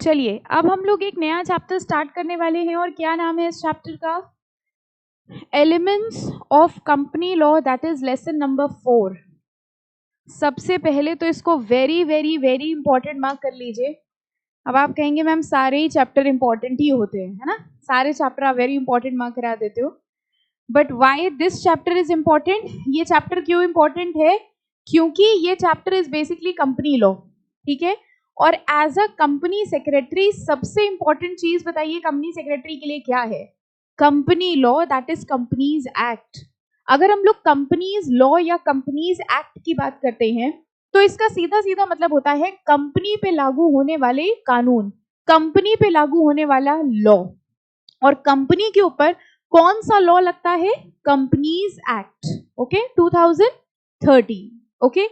चलिए अब हम लोग एक नया चैप्टर स्टार्ट करने वाले हैं और क्या नाम है इस चैप्टर का? Elements of company law, that is lesson number 4। सबसे पहले तो इसको very very very important mark कर लीजिए। अब आप कहेंगे मैम सारे ही चैप्टर इंपॉर्टेंट ही होते हैं, है ना? सारे चैप्टर आप वेरी इंपॉर्टेंट मार्क करा देते हो, but why this chapter is important? ये चैप्टर क्यों इंपॉर्टेंट है? क्योंकि ये chapter is basically company law, ठीक है? और एज अ कंपनी सेक्रेटरी सबसे इंपॉर्टेंट चीज बताइए कंपनी सेक्रेटरी के लिए क्या है? Company law, that is companies act. अगर हम लोग कंपनीज लॉ या कंपनीज एक्ट की बात करते हैं तो इसका सीधा सीधा मतलब होता है कंपनी पे लागू होने वाले कानून, कंपनी पे लागू होने वाला लॉ। और कंपनी के ऊपर कौन सा लॉ लगता है? Companies act, okay, 2013, okay.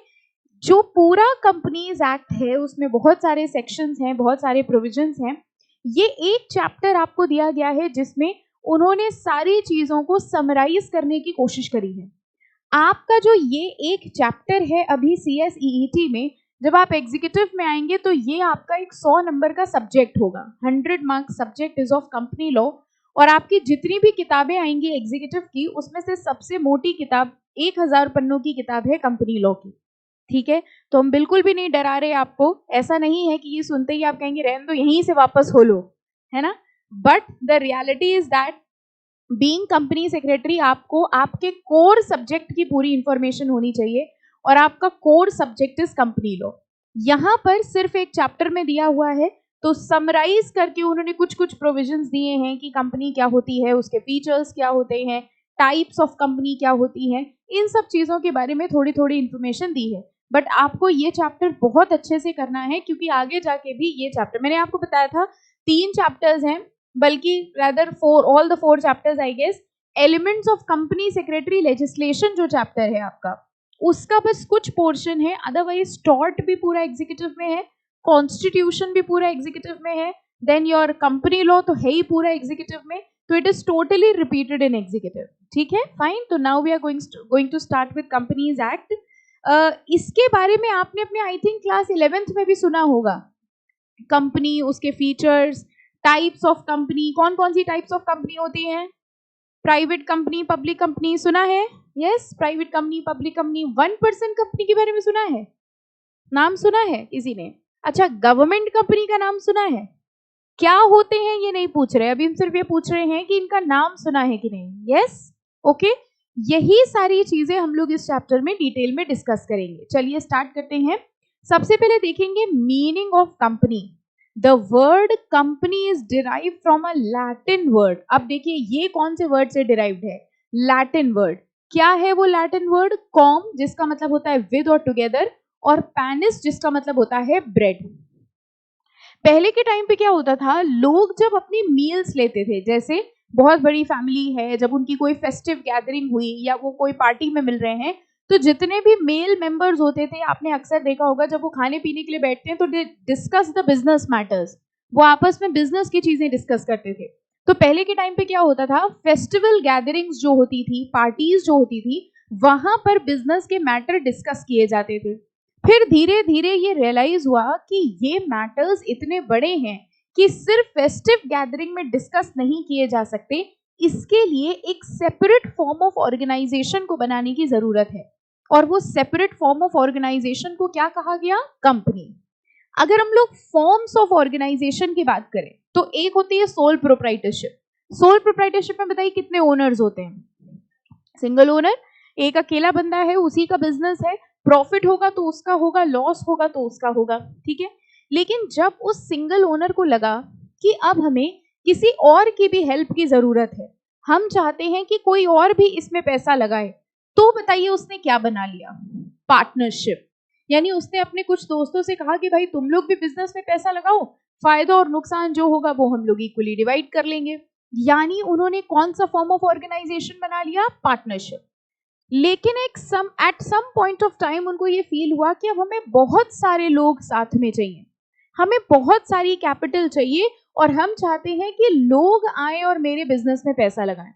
जो पूरा कंपनीज एक्ट है उसमें बहुत सारे सेक्शंस हैं, बहुत सारे प्रोविजंस हैं। ये एक चैप्टर आपको दिया गया है जिसमें उन्होंने सारी चीजों को समराइज करने की कोशिश करी है। आपका जो ये एक चैप्टर है अभी CSEET में, जब आप एग्जीक्यूटिव में आएंगे तो ये आपका एक 100 नंबर का सब्जेक्ट होगा। 100 marks subject is of company law. और आपकी जितनी भी किताबें आएंगी एग्जीक्यूटिव की, उसमें से सबसे मोटी किताब 1000 पन्नों की किताब है कंपनी लॉ की, ठीक है? तो हम बिल्कुल भी नहीं डरा रहे आपको। ऐसा नहीं है कि ये सुनते ही आप कहेंगे रहने दो, यहीं से वापस हो लो, है ना? But the reality is that being company secretary आपको आपके कोर सब्जेक्ट की पूरी इंफॉर्मेशन होनी चाहिए, और आपका core subject is company law. यहाँ पर सिर्फ एक चैप्टर में दिया हुआ है, तो समराइज करके उन्होंने कुछ कुछ प्रोविजंस दिए हैं कि कंपनी क्या होती है, उसके फीचर्स क्या होते हैं, टाइप्स ऑफ कंपनी क्या होती हैं, इन सब चीजों के बारे में थोड़ी थोड़ी इंफॉर्मेशन दी है। बट आपको ये चैप्टर बहुत अच्छे से करना है, क्योंकि आगे जाके भी ये चैप्टर, मैंने आपको बताया था 3 चैप्टर्स हैं, बल्कि rather 4, all the 4 chapters I guess। Elements of company secretary legislation जो चैप्टर है आपका, उसका बस कुछ पोर्शन है, अदरवाइज टॉर्ट भी पूरा एग्जीक्यूटिव में है, कॉन्स्टिट्यूशन भी पूरा एग्जीक्यूटिव में है, देन योर कंपनी लॉ तो है ही पूरा एग्जीक्यूटिव में, तो it is totally repeated in executive, ठीक है? फाइन। तो now we are going to start with companies act. इसके बारे में आपने अपने आई थिंक क्लास 11th में भी सुना होगा, कंपनी, उसके फीचर्स, टाइप्स ऑफ कंपनी, कौन कौन सी टाइप्स ऑफ कंपनी होती हैं? प्राइवेट कंपनी, पब्लिक कंपनी, सुना है? Yes, private company, public company. 1% company के बारे में सुना है? नाम सुना है किसी ने? अच्छा, गवर्नमेंट कंपनी का नाम सुना है? क्या होते हैं ये नहीं पूछ रहे, अभी हम सिर्फ ये पूछ रहे हैं कि इनका नाम सुना है कि नहीं। Yes, okay. यही सारी चीजें हम लोग इस चैप्टर में डिटेल में डिस्कस करेंगे। चलिए स्टार्ट करते हैं। सबसे पहले देखेंगे meaning of company. The word company is derived from a Latin word। अब देखिए ये कौन से वर्ड से डिराइव्ड है? Latin word. क्या है वो लैटिन वर्ड? कॉम, जिसका मतलब होता है विद और टुगेदर, और पैनिस, जिसका मतलब होता है ब्रेड। पहले के टाइम पे क्या होता था, लोग जब अपनी मील्स लेते थे, जैसे बहुत बड़ी फैमिली है, जब उनकी कोई फेस्टिव गैदरिंग हुई या वो कोई पार्टी में मिल रहे हैं, तो जितने भी मेल मेंबर्स होते थे, आपने अक्सर देखा होगा जब वो खाने पीने के लिए बैठते हैं तो they discuss the business matters, वो आपस में बिजनेस की चीजें डिस्कस करते थे। तो पहले के टाइम पे क्या होता था, फेस्टिवल गैदरिंग्स जो होती थी, पार्टीज जो होती थी, वहां पर बिजनेस के मैटर डिस्कस किए जाते थे। फिर धीरे धीरे ये रियलाइज हुआ कि ये मैटर्स इतने बड़े हैं कि सिर्फ फेस्टिव गैदरिंग में डिस्कस नहीं किए जा सकते, इसके लिए एक सेपरेट फॉर्म ऑफ ऑर्गेनाइजेशन को बनाने की जरूरत है। और वो सेपरेट फॉर्म ऑफ ऑर्गेनाइजेशन को क्या कहा गया? कंपनी। अगर हम लोग फॉर्म्स ऑफ ऑर्गेनाइजेशन की बात करें तो एक होती है सोल प्रोप्राइटरशिप। सोल प्रोप्राइटरशिप में बताइए कितने ओनर्स होते हैं? सिंगल ओनर, एक अकेला बंदा है, उसी का बिजनेस है, प्रॉफिट होगा तो उसका होगा, लॉस होगा तो उसका होगा, ठीक है? लेकिन जब उस सिंगल ओनर को लगा कि अब हमें किसी और की भी हेल्प की जरूरत है, हम चाहते हैं कि कोई और भी इसमें पैसा लगाए, तो बताइए उसने क्या बना लिया? पार्टनरशिप। यानी उसने अपने कुछ दोस्तों से कहा कि भाई तुम लोग भी बिजनेस में पैसा लगाओ, फायदा और नुकसान जो होगा वो हम लोग इक्वली डिवाइड कर लेंगे। यानी उन्होंने कौन सा फॉर्म ऑफ ऑर्गेनाइजेशन बना लिया? पार्टनरशिप। लेकिन at some point of time उनको ये फील हुआ कि अब हमें बहुत सारे लोग साथ में चाहिए, हमें बहुत सारी कैपिटल चाहिए, और हम चाहते हैं कि लोग आए और मेरे बिजनेस में पैसा लगाएं।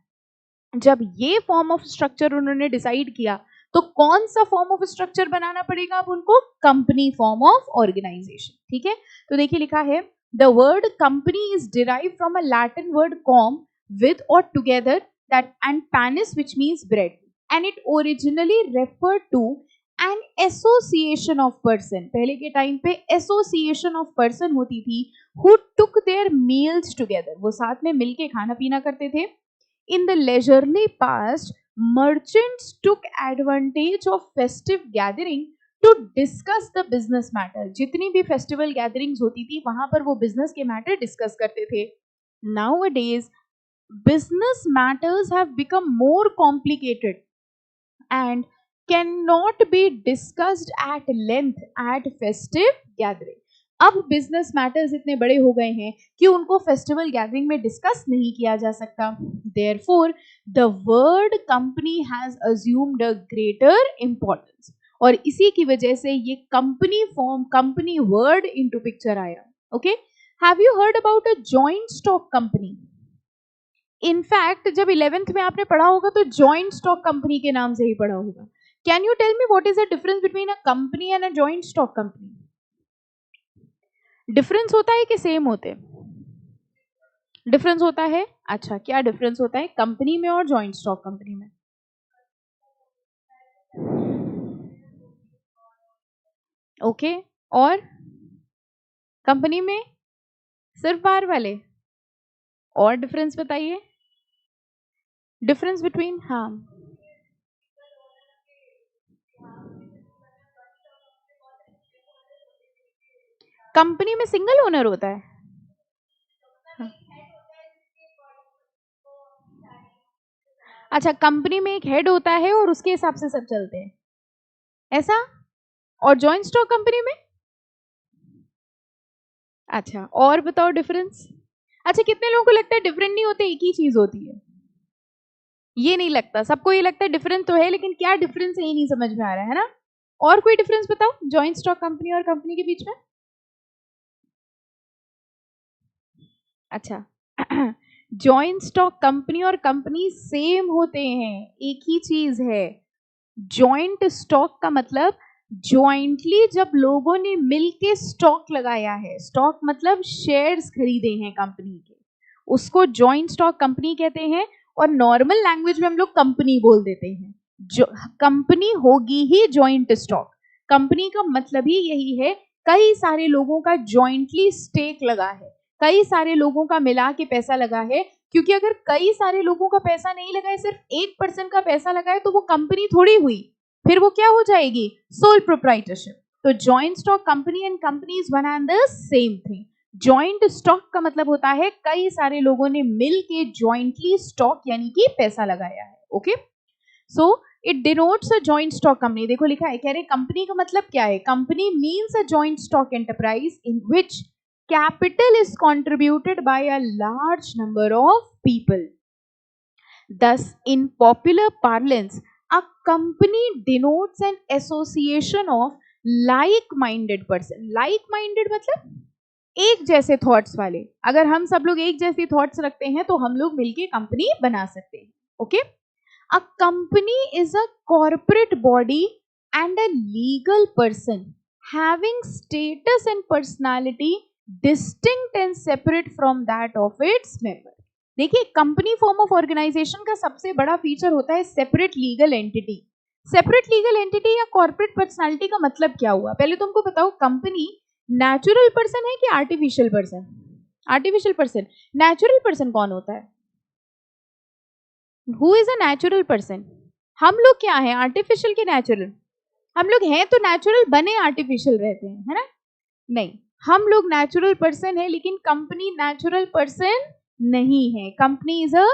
जब ये फॉर्म ऑफ स्ट्रक्चर उन्होंने डिसाइड किया, तो कौन सा फॉर्म ऑफ स्ट्रक्चर बनाना पड़ेगा अब उनको? कंपनी फॉर्म ऑफ ऑर्गेनाइजेशन, ठीक है? तो देखिए लिखा है The word company is derived from a Latin word com, with or together, that and panis, which means bread, and it originally referred to an association of person. पहले के time पे association of person होती थी who took their meals together. वो साथ में मिलके खाना पीना करते थे. In the leisurely past, merchants took advantage of festive gathering to discuss the business matter. जितनी भी फेस्टिवल गैदरिंग्स होती थी वहां पर वो बिजनेस के मैटर डिस्कस करते थे. Nowadays, business matters have become more complicated and cannot be discussed at length at festive gathering. अब बिजनेस मैटर्स इतने बड़े हो गए हैं कि उनको फेस्टिवल गैदरिंग में डिस्कस नहीं किया जा सकता. Therefore, the word company has assumed a greater importance. और इसी की वजह से ये company form, company word into picture आया. Okay, have you heard about a joint stock company? In fact जब 11th में आपने पढ़ा होगा तो जॉइंट स्टॉक कंपनी के नाम से ही पढ़ा होगा. Can you tell me what is the difference between a company and a joint stock company? Difference होता है कि सेम होते हैं? डिफरेंस होता है. अच्छा, क्या डिफरेंस होता है कंपनी में और जॉइंट स्टॉक कंपनी में? ओके, और कंपनी में सिर्फ बाहर वाले. और डिफरेंस बताइए, डिफरेंस बिटवीन. हाँ, कंपनी में सिंगल ओनर होता है. हाँ. अच्छा, कंपनी में एक हेड होता है और उसके हिसाब से सब चलते हैं, ऐसा? और जॉइंट स्टॉक कंपनी में? अच्छा, और बताओ डिफरेंस. अच्छा, कितने लोगों को लगता है डिफरेंट नहीं होते, एक ही चीज होती है? ये नहीं लगता, सबको ये लगता है डिफरेंस तो है, लेकिन क्या डिफरेंस है ये नहीं समझ में आ रहा है ना. और कोई डिफरेंस बताओ जॉइंट स्टॉक कंपनी और कंपनी के बीच में. अच्छा, जॉइंट स्टॉक कंपनी और कंपनी सेम होते हैं, एक ही चीज है. जॉइंट स्टॉक का मतलब जॉइंटली जब लोगों ने मिलके स्टॉक लगाया है, स्टॉक मतलब शेयर्स खरीदे हैं कंपनी के, उसको जॉइंट स्टॉक कंपनी कहते हैं. और नॉर्मल लैंग्वेज में हम लोग कंपनी बोल देते हैं. जो कंपनी होगी ही जॉइंट स्टॉक. कंपनी का मतलब ही यही है, कई सारे लोगों का जॉइंटली स्टेक लगा है, कई सारे लोगों का मिला के पैसा लगा है. क्योंकि अगर कई सारे लोगों का पैसा नहीं लगा है, सिर्फ 1% का पैसा लगा है, तो वो कंपनी थोड़ी हुई, फिर वो क्या हो जाएगी? Sole proprietorship. तो joint stock company and company is one and the same thing. Joint stock का मतलब होता है कई सारे लोगों ने मिल के जॉइंटली स्टॉक यानी कि पैसा लगाया है. Okay, so it denotes a joint stock company. देखो लिखा है, कह रहे कंपनी का मतलब क्या है. Company means a joint stock enterprise in which capital is contributed by a large number of people. Thus, in popular parlance, a company denotes an association of like-minded person. Like-minded मतलब एक जैसे thoughts वाले. अगर हम सब लोग एक जैसे थॉट्स रखते हैं तो हम लोग मिलके कंपनी बना सकते हैं. Okay, a company is a corporate body and a legal person having status and personality distinct and separate from that of its member. देखिए, कंपनी फॉर्म ऑफ ऑर्गेनाइजेशन का सबसे बड़ा फीचर होता है separate legal entity. Separate legal entity या corporate personality का मतलब क्या हुआ? पहले तुमको बताओ, कंपनी नेचुरल पर्सन है कि artificial person? Artificial person. Natural person कौन होता है? Who is a natural person? हम लोग क्या है, आर्टिफिशियल के नेचुरल? हम लोग हैं तो नेचुरल, बने आर्टिफिशियल रहते हैं, है ना? नहीं, हम लोग नेचुरल पर्सन है, लेकिन कंपनी नेचुरल पर्सन नहीं है. Company is a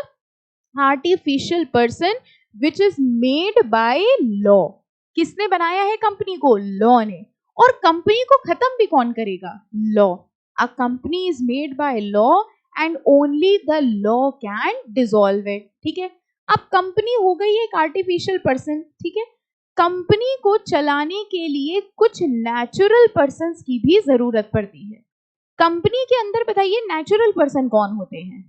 artificial person which is made by law. किसने बनाया है कंपनी को? लॉ ने. और कंपनी को खत्म भी कौन करेगा? Law. A company is made by law and only the law can dissolve it. ठीक है, अब कंपनी हो गई एक आर्टिफिशियल पर्सन. ठीक है, कंपनी को चलाने के लिए कुछ नेचुरल पर्सन्स की भी जरूरत पड़ती है. कंपनी के अंदर बताइए नेचुरल पर्सन कौन होते हैं?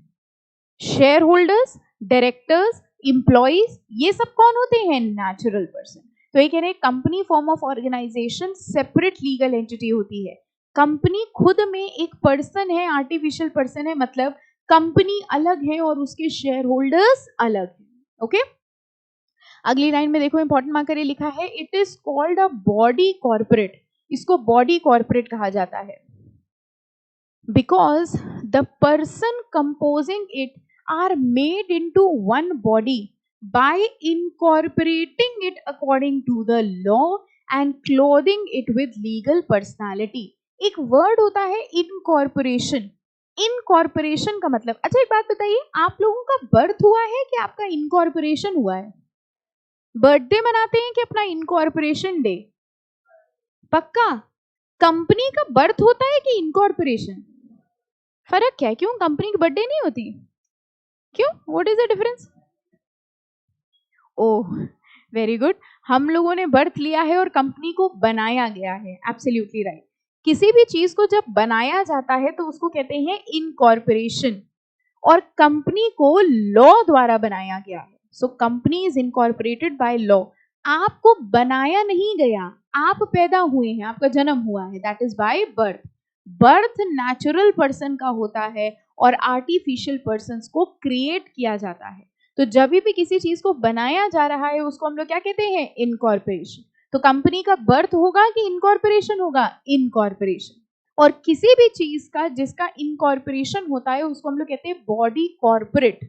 शेयर होल्डर्स, डायरेक्टर्स, एम्प्लॉइज, ये सब कौन होते हैं? Natural person. तो ये कह रहे हैं company form of organisation separate legal entity होती है. कंपनी खुद में एक पर्सन है, आर्टिफिशियल पर्सन है, मतलब कंपनी अलग है और उसके शेयर होल्डर्स अलग है. ओके, अगली लाइन में देखो, इंपॉर्टेंट मार्कर लिखा है, it is called a body corporate. इसको बॉडी कॉर्पोरेट कहा जाता है because the person composing it are made into one body by incorporating it according to the law and clothing it with legal personality. एक word होता है incorporation. Incorporation का मतलब, अच्छा एक बात बताइए, आप लोगों का बर्थ हुआ है कि आपका इनकॉर्पोरेशन हुआ है? बर्थडे मनाते हैं कि अपना इनकॉर्पोरेशन डे? पक्का? कंपनी का बर्थ होता है कि इनकॉर्पोरेशन? फर्क क्या है? क्यों कंपनी की बर्थडे नहीं होती? क्यों? What is the difference? Oh very good, हम लोगों ने बर्थ लिया है और कंपनी को बनाया गया है. Absolutely right. किसी भी चीज को जब बनाया जाता है तो उसको कहते हैं इनकॉर्पोरेशन, और कंपनी को लॉ द्वारा बनाया गया है. So company is incorporated by law. आपको बनाया नहीं गया, आप पैदा हुए हैं, आपका जन्म हुआ है, that is by birth. Birth natural person का होता है और आर्टिफिशियल पर्सन्स को क्रिएट किया जाता है. तो जब भी किसी चीज को बनाया जा रहा है उसको हम लोग क्या कहते हैं? इनकॉर्पोरेशन. तो कंपनी का बर्थ होगा कि इनकॉर्पोरेशन होगा? इनकॉर्पोरेशन. और किसी भी चीज का जिसका इनकॉर्पोरेशन होता है उसको हम लोग कहते हैं बॉडी कॉर्पोरेट.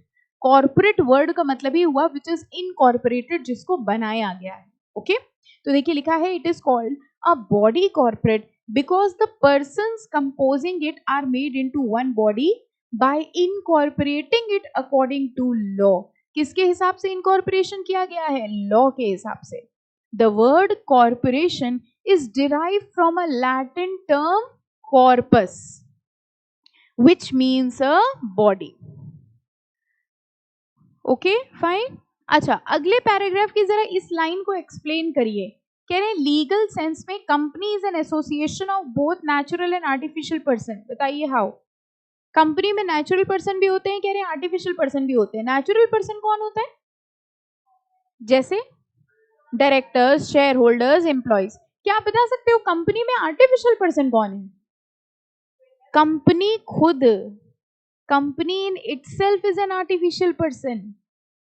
कॉर्पोरेट वर्ड का मतलब ही हुआ विच इज इनकॉर्पोरेटेड, जिसको बनाया गया है. ओके, तो देखिए लिखा है, it is called a body corporate because the persons composing it are made into one body by incorporating it according to law. किसके हिसाब से इनकॉर्पोरेशन किया गया है? लॉ के हिसाब से. The word corporation is derived from a Latin term corpus, which means a body. Okay, fine. अच्छा, अगले पैराग्राफ की जरा इस लाइन को एक्सप्लेन करिए. कह रहे हैं लीगल सेंस में company is an association of both natural and artificial person. बताइए हाउ? कंपनी में नेचुरल पर्सन भी होते हैं, कह रहे हैं आर्टिफिशियल पर्सन भी होते हैं. नेचुरल पर्सन कौन होता है? जैसे डायरेक्टर्स, शेयर होल्डर्स, एम्प्लॉइज. क्या आप बता सकते हो कंपनी में आर्टिफिशियल पर्सन कौन है? कंपनी खुद. Company in itself is an artificial person.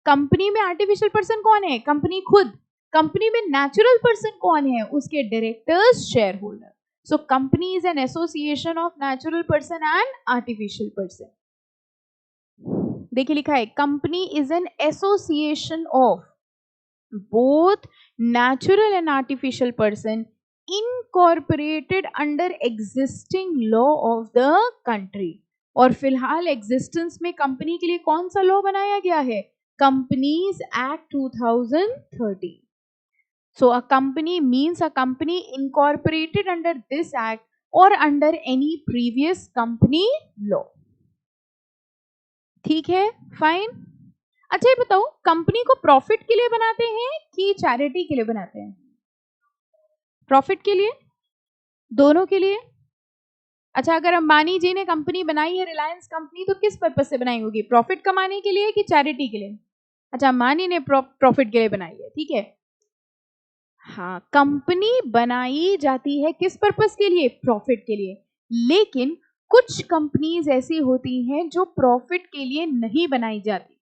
Company में आर्टिफिशियल पर्सन कौन है? कंपनी खुद. कंपनी में नेचुरल पर्सन कौन है? उसके directors, share holder. So company is an association of natural person and artificial person. देखिए लिखा है, company is an association of both natural and artificial person incorporated under existing law of the country. और फिलहाल existence में company के लिए कौन सा लॉ बनाया गया है? Companies act 2013. So a company means a company incorporated under this act or under any previous company law. ठीक है, फाइन. अच्छा ये बताओ, कंपनी को प्रॉफिट के लिए बनाते हैं कि चैरिटी के लिए बनाते हैं? प्रॉफिट के लिए? दोनों के लिए? अच्छा, अगर अंबानी जी ने कंपनी बनाई है, रिलायंस कंपनी, तो किस पर्पस से बनाई होगी? प्रॉफिट कमाने के लिए कि चैरिटी के लिए? अच्छा, अंबानी ने प्रॉफिट के लिए बनाई है, ठीक है. हाँ, कंपनी बनाई जाती है किस पर्पस के लिए? प्रॉफिट के लिए. लेकिन कुछ कंपनीज ऐसी होती हैं जो प्रॉफिट के लिए नहीं बनाई जाती,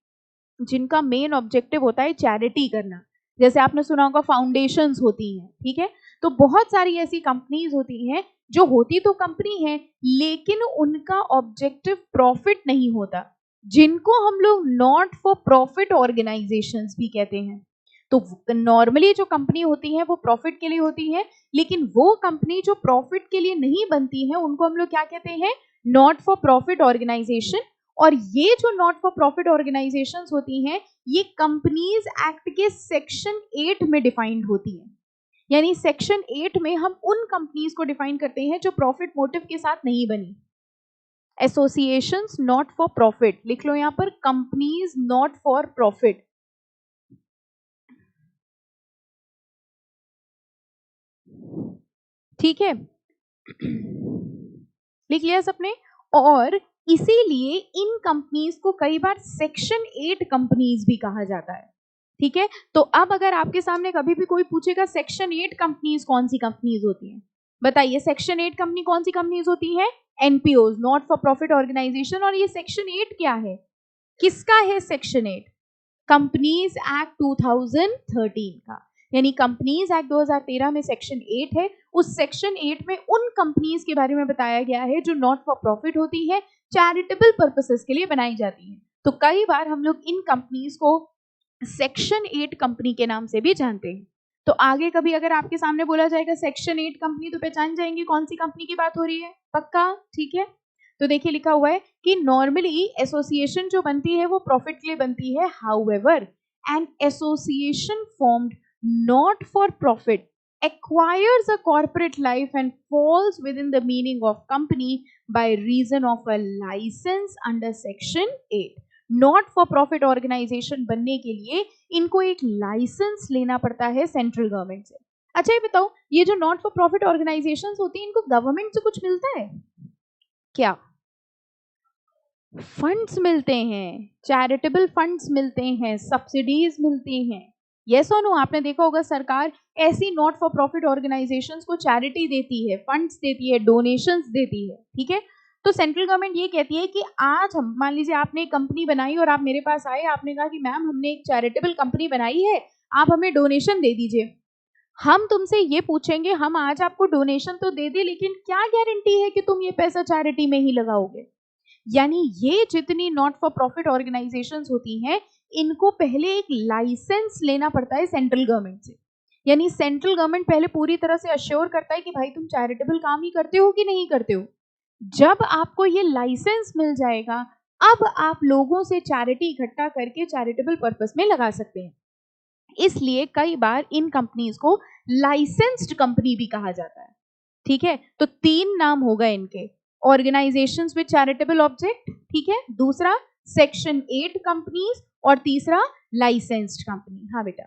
जिनका मेन ऑब्जेक्टिव होता है चैरिटी करना. जैसे आपने सुना होगा फाउंडेशंस होती हैं, ठीक है. तो बहुत सारी ऐसी कंपनीज होती हैं जो होती तो कंपनी है लेकिन उनका ऑब्जेक्टिव प्रॉफिट नहीं होता, जिनको हम लोग नॉट फॉर प्रॉफिट ऑर्गेनाइजेशंस भी कहते हैं. तो नॉर्मली जो कंपनी होती है वो प्रॉफिट के लिए होती है, लेकिन वो कंपनी जो प्रॉफिट के लिए नहीं बनती है उनको हम लोग क्या कहते हैं? Not for profit organisation. और ये जो नॉट फॉर प्रॉफिट ऑर्गेनाइजेशंस होती हैं ये कंपनीज एक्ट के सेक्शन 8 में डिफाइंड होती हैं. यानी सेक्शन 8 में हम उन कंपनीज को डिफाइन करते हैं जो प्रॉफिट मोटिव के साथ नहीं बनी. एसोसिएशंस नॉट फॉर प्रॉफिट, लिख लो यहां पर, कंपनीज नॉट फॉर प्रॉफिट. ठीक है, लिख लिया सबने. और इसीलिए इन कंपनीज को कई बार सेक्शन 8 कंपनीज भी कहा जाता है. ठीक है, तो अब अगर आपके सामने कभी भी कोई पूछेगा सेक्शन 8 कंपनीज कौन सी कंपनीज होती हैं, बताइए सेक्शन 8 कंपनी कौन सी कंपनीज होती है? NPO, not for profit organisation. और ये सेक्शन 8 क्या है, किसका है सेक्शन 8? कंपनीज एक्ट 2013 का, यानी कंपनीज एक्ट 2013 में सेक्शन 8 है। उस सेक्शन 8 में उन कंपनीज के बारे में बताया गया है जो नॉट फॉर प्रॉफिट होती है, चैरिटेबल पर्पसेस के लिए बनाई जाती है। तो कई बार हम लोग इन कंपनीज को सेक्शन 8 कंपनी के नाम से भी जानते हैं। तो आगे कभी अगर आपके सामने बोला जाएगा सेक्शन 8 कंपनी, तो पहचान जाएंगे कौन सी कंपनी की बात हो रही है, पक्का? ठीक है, तो देखिए लिखा हुआ है कि नॉर्मली एसोसिएशन जो बनती है वो प्रॉफिट के लिए बनती है, however an association formed not for profit acquires a corporate life and falls within the meaning of company by reason of a license under section 8. Not for profit organisation बनने के लिए इनको एक लाइसेंस लेना पड़ता है सेंट्रल गवर्नमेंट से। अच्छा ये बताओ, ये जो नॉट फॉर प्रॉफिट ऑर्गेनाइजेशंस होती हैं इनको गवर्नमेंट से कुछ मिलता है क्या? फंड्स मिलते हैं, चैरिटेबल फंड्स मिलते हैं, सब्सिडीज मिलती हैं। यस और नो? आपने देखा होगा सरकार ऐसी नॉट फॉर प्रॉफिट ऑर्गेनाइजेशंस को चैरिटी देती है, फंड्स देती है, डोनेशंस देती है, ठीक है। तो सेंट्रल गवर्नमेंट ये कहती है कि आज हम, मान लीजिए आपने एक कंपनी बनाई और आप मेरे पास आए, आपने कहा कि मैम हमने एक चैरिटेबल कंपनी बनाई है, आप हमें डोनेशन दे दीजिए। हम तुमसे ये पूछेंगे, हम आज आपको डोनेशन तो दे दे, लेकिन क्या गारंटी है कि तुम ये पैसा चैरिटी में ही लगाओगे? यानी ये जितनी नॉट फॉर प्रॉफिट ऑर्गेनाइजेशंस होती हैं, इनको पहले एक लाइसेंस लेना पड़ता है सेंट्रल गवर्नमेंट से। यानी सेंट्रल गवर्नमेंट पहले पूरी तरह से अश्योर करता है कि भाई तुम चैरिटेबल काम ही करते हो कि नहीं करते हो। जब आपको ये लाइसेंस मिल जाएगा, अब आप लोगों से चैरिटी इकट्ठा करके चैरिटेबल पर्पस में लगा सकते हैं। इसलिए कई बार इन कंपनीज को लाइसेंस्ड कंपनी भी कहा जाता है, ठीक है। तो 3 नाम होगा इनके, ऑर्गेनाइजेशंस विद चैरिटेबल ऑब्जेक्ट, ठीक है, दूसरा सेक्शन 8 कंपनीज, और तीसरा लाइसेंस्ड कंपनी। हाँ बेटा,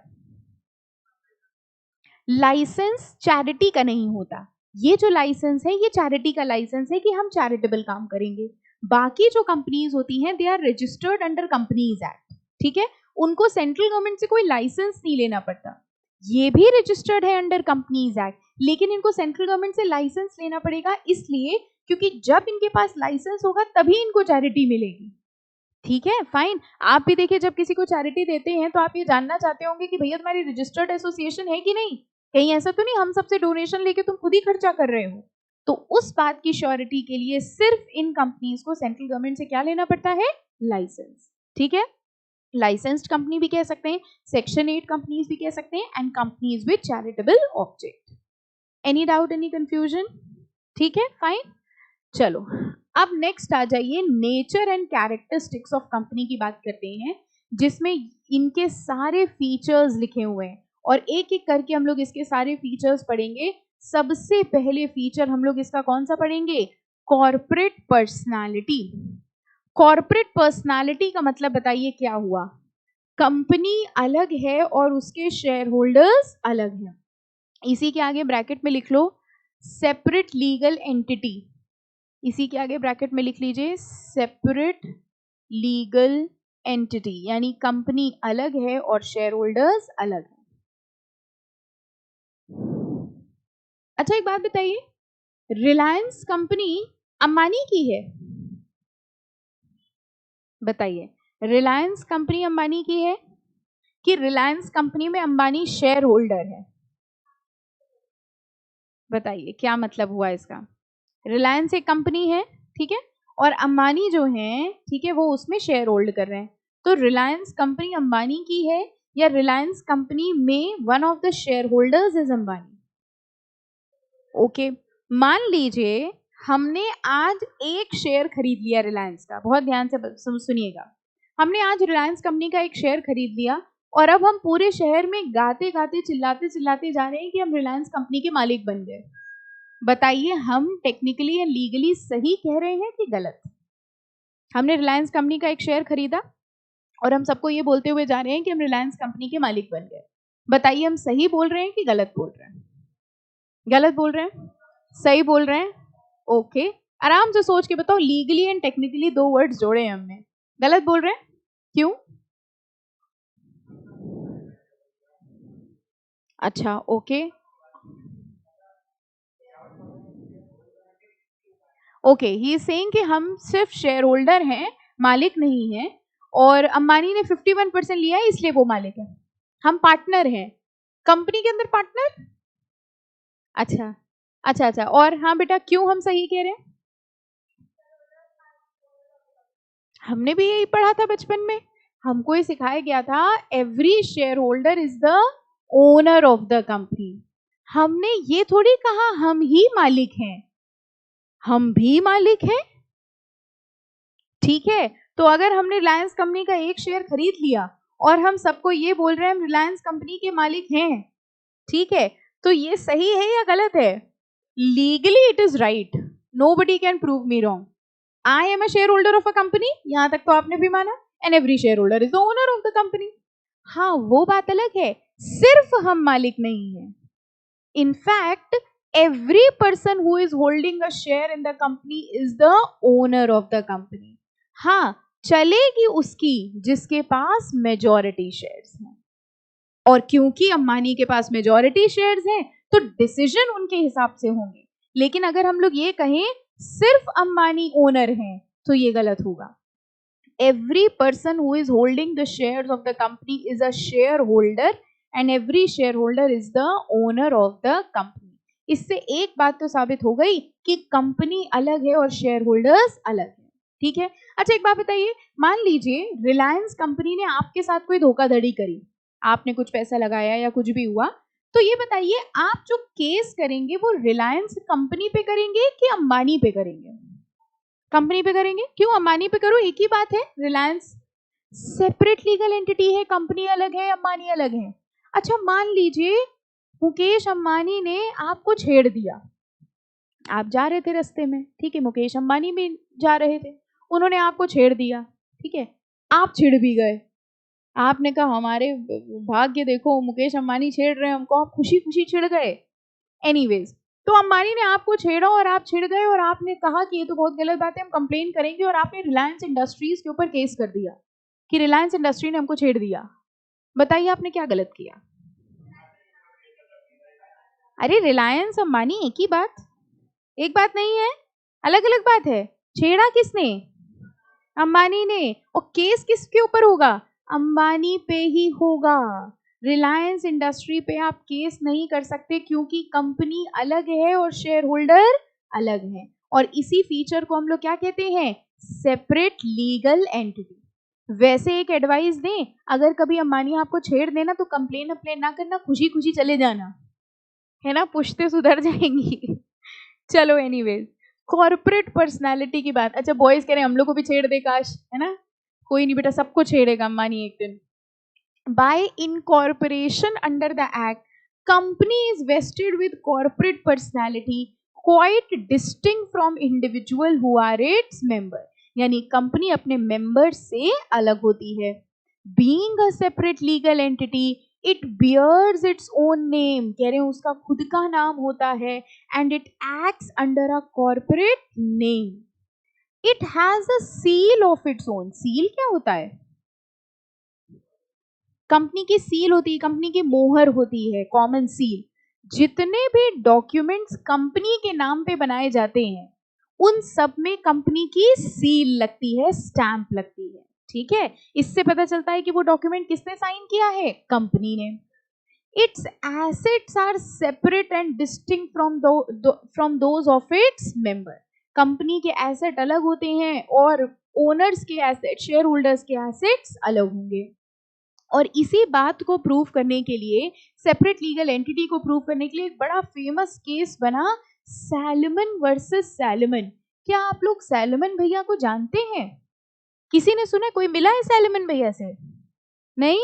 लाइसेंस चैरिटी का नहीं होता, ये जो लाइसेंस है ये चैरिटी का लाइसेंस है कि हम चैरिटेबल काम करेंगे। बाकी जो कंपनीज होती हैं they are registered under companies act, ठीक है, उनको सेंट्रल गवर्नमेंट से कोई लाइसेंस नहीं लेना पड़ता। ये भी रजिस्टर्ड है अंडर कंपनीज एक्ट, लेकिन इनको सेंट्रल गवर्नमेंट से लाइसेंस लेना पड़ेगा, इसलिए क्योंकि जब इनके पास लाइसेंस होगा तभी इनको चैरिटी मिलेगी, ठीक है, फाइन। आप भी देखिए जब किसी को चैरिटी देते हैं तो आप ये जानना चाहते होंगे कि भैया तुम्हारी रजिस्टर्ड एसोसिएशन है कि नहीं, कहीं ऐसा तो नहीं हम सबसे डोनेशन लेके तुम खुद ही खर्चा कर रहे हो। तो उस बात की श्योरिटी के लिए सिर्फ इन कंपनीज को सेंट्रल गवर्नमेंट से क्या लेना पड़ता है, लाइसेंस, ठीक है। लाइसेंस्ड कंपनी भी कह सकते हैं, सेक्शन 8 कंपनीज भी कह सकते हैं, and companies with charitable object. Any doubt, any confusion? ठीक है, फाइन। चलो अब नेक्स्ट आ जाइए, nature and characteristics of company की बात करते हैं, जिसमें इनके सारे फीचर्स लिखे हुए हैं और एक एक करके हम लोग इसके सारे फीचर्स पढ़ेंगे। सबसे पहले फीचर हम लोग इसका कौन सा पढ़ेंगे, कॉर्पोरेट पर्सनालिटी। कॉर्पोरेट पर्सनालिटी का मतलब बताइए क्या हुआ, कंपनी अलग है और उसके शेयर होल्डर्स अलग हैं। इसी के आगे ब्रैकेट में लिख लो सेपरेट लीगल एंटिटी, इसी के आगे ब्रैकेट में लिख लीजिए सेपरेट लीगल एंटिटी, यानी कंपनी अलग है और शेयर होल्डर्स अलग है। अच्छा एक बात बताइए, रिलायंस कंपनी अंबानी की है? बताइए, रिलायंस कंपनी अंबानी की है कि रिलायंस कंपनी में अंबानी शेयर होल्डर है? बताइए क्या मतलब हुआ इसका। रिलायंस एक कंपनी है, ठीक है, और अंबानी जो है, ठीक है, वो उसमें शेयर होल्ड कर रहे हैं। तो रिलायंस कंपनी अंबानी की है या रिलायंस कंपनी में one of the share holders is Ambani? Okay, मान लीजिए हमने आज एक शेयर खरीद लिया रिलायंस का, बहुत ध्यान से सुनिएगा, हमने आज रिलायंस कंपनी का एक शेयर खरीद लिया और अब हम पूरे शहर में गाते गाते चिल्लाते चिल्लाते जा रहे हैं कि हम रिलायंस कंपनी के मालिक बन गए। बताइए हम टेक्निकली या लीगली सही कह रहे हैं कि गलत? हमने रिलायंस कंपनी का एक शेयर खरीदा और हम सबको ये बोलते हुए जा रहे हैं कि हम रिलायंस कंपनी के मालिक बन गए। बताइए हम सही बोल रहे हैं कि गलत बोल रहे हैं? गलत बोल रहे हैं, सही बोल रहे हैं? ओके, आराम से सोच के बताओ, लीगली एंड टेक्निकली 2 वर्ड्स जोड़े हैं हमने, गलत बोल रहे हैं, क्यों? अच्छा okay, okay, he is saying कि हम सिर्फ शेयर होल्डर हैं, मालिक नहीं हैं, और अंबानी ने 51% लिया है इसलिए वो मालिक है। हम पार्टनर हैं कंपनी के अंदर, पार्टनर। अच्छा अच्छा अच्छा, और हाँ बेटा, क्यों हम सही कह रहे हैं? हमने भी यही पढ़ा था बचपन में, हमको ये सिखाया गया था every share holder is the owner of the company. हमने ये थोड़ी कहा हम ही मालिक हैं, हम भी मालिक हैं। ठीक है, तो अगर हमने रिलायंस कंपनी का एक शेयर खरीद लिया और हम सबको ये बोल रहे हैं हम रिलायंस कंपनी के मालिक हैं, ठीक है, तो ये सही है या गलत है? Legally it is right, nobody can prove me wrong. I am a share holder of a company, यहां तक तो आपने भी माना, and every share holder is the owner of the company. हाँ, वो बात अलग है, सिर्फ हम मालिक नहीं है। In fact, every person who is holding a share in the company is the owner of the company. हाँ, चलेगी उसकी जिसके पास मेजॉरिटी शेयर्स हैं, और क्योंकि अंबानी के पास मेजॉरिटी शेयर्स हैं तो डिसीजन उनके हिसाब से होंगे। लेकिन अगर हम लोग ये कहें सिर्फ अंबानी ओनर हैं तो ये गलत होगा। Every person who is holding the shares of the company is a shareholder and every shareholder is the owner of the company. इससे एक बात तो साबित हो गई कि कंपनी अलग है और शेयर होल्डर्स अलग है। ठीक है, अच्छा एक बात बताइए, मान लीजिए रिलायंस कंपनी ने आपके साथ कोई धोखाधड़ी करी, आपने कुछ पैसा लगाया या कुछ भी हुआ, तो ये बताइए आप जो केस करेंगे वो रिलायंस कंपनी पे करेंगे कि अंबानी पे करेंगे? कंपनी पे करेंगे। क्यों अंबानी पे करो, एक ही बात है, रिलायंस सेपरेट लीगल एंटिटी है, कंपनी अलग है, अंबानी अलग है। अच्छा मान लीजिए मुकेश अंबानी ने आपको छेड़ दिया, आप जा रहे थे रास्ते में, ठीक है, मुकेश अंबानी भी जा रहे थे, उन्होंने आपको छेड़ दिया, ठीक है, आप छिड़ भी गए, आपने कहा हमारे भाग्य देखो मुकेश अंबानी छेड़ रहे हैं हमको, आप खुशी खुशी छिड़ गए। एनीवेज, तो अंबानी ने आपको छेड़ा और आप छिड़ गए और आपने कहा कि ये तो बहुत गलत बात है, हम कंप्लेन करेंगे, और आपने रिलायंस इंडस्ट्रीज के ऊपर केस कर दिया कि रिलायंस इंडस्ट्री ने हमको छेड़ दिया। बताइए आपने क्या गलत किया? अरे रिलायंस अंबानी एक ही बात, एक बात नहीं है, अलग अलग बात है। छेड़ा किसने? अंबानी ने, और केस किसके ऊपर होगा? अंबानी पे ही होगा। रिलायंस इंडस्ट्री पे आप केस नहीं कर सकते क्योंकि कंपनी अलग है और शेयर होल्डर अलग है, और इसी फीचर को हम लोग क्या कहते हैं? Separate legal entity. वैसे एक एडवाइस दें, अगर कभी अंबानी आपको छेड़ देना तो कंप्लेन अप्लेन ना करना, खुशी खुशी चले जाना, है ना, पुश्ते सुधर जाएंगी। चलो एनीवेज, कॉर्पोरेट पर्सनालिटी की बात। अच्छा बॉयज कह रहे हैं हम लोग को भी छेड़ दे काश, है ना, कोई नहीं बेटा, सबको छेड़ेगा अंबानी एक दिन। By incorporation under the act, company is vested with corporate personality quite distinct from individual who are its member. यानी कंपनी अपने मेंबर से अलग होती है। Being a separate legal entity, it bears its own name, कह रहे हैं उसका खुद का नाम होता है, and it acts under a corporate name. It has a seal of its own. Seal क्या होता है? कंपनी की सील होती है, कंपनी की मोहर होती है, कॉमन सील। जितने भी डॉक्यूमेंट्स कंपनी के नाम पे बनाए जाते हैं उन सब में कंपनी की सील लगती है, स्टैंप लगती है। ठीक है, इससे पता चलता है कि वो डॉक्यूमेंट किसने साइन किया है? कंपनी ने। Its assets are separate and distinct from those of its member. Company के एसेट अलग होते हैं और ओनर्स के एसेट, शेयर होल्डर्स के एसेट्स अलग होंगे। और इसी बात को प्रूव करने के लिए, सेपरेट लीगल एंटिटी को प्रूव करने के लिए एक बड़ा फेमस केस बना, सैलमन वर्सेस सैलमन। क्या आप लोग सैलमन भैया को जानते हैं? किसी ने सुना? कोई मिला है सैलमन भैया से? नहीं,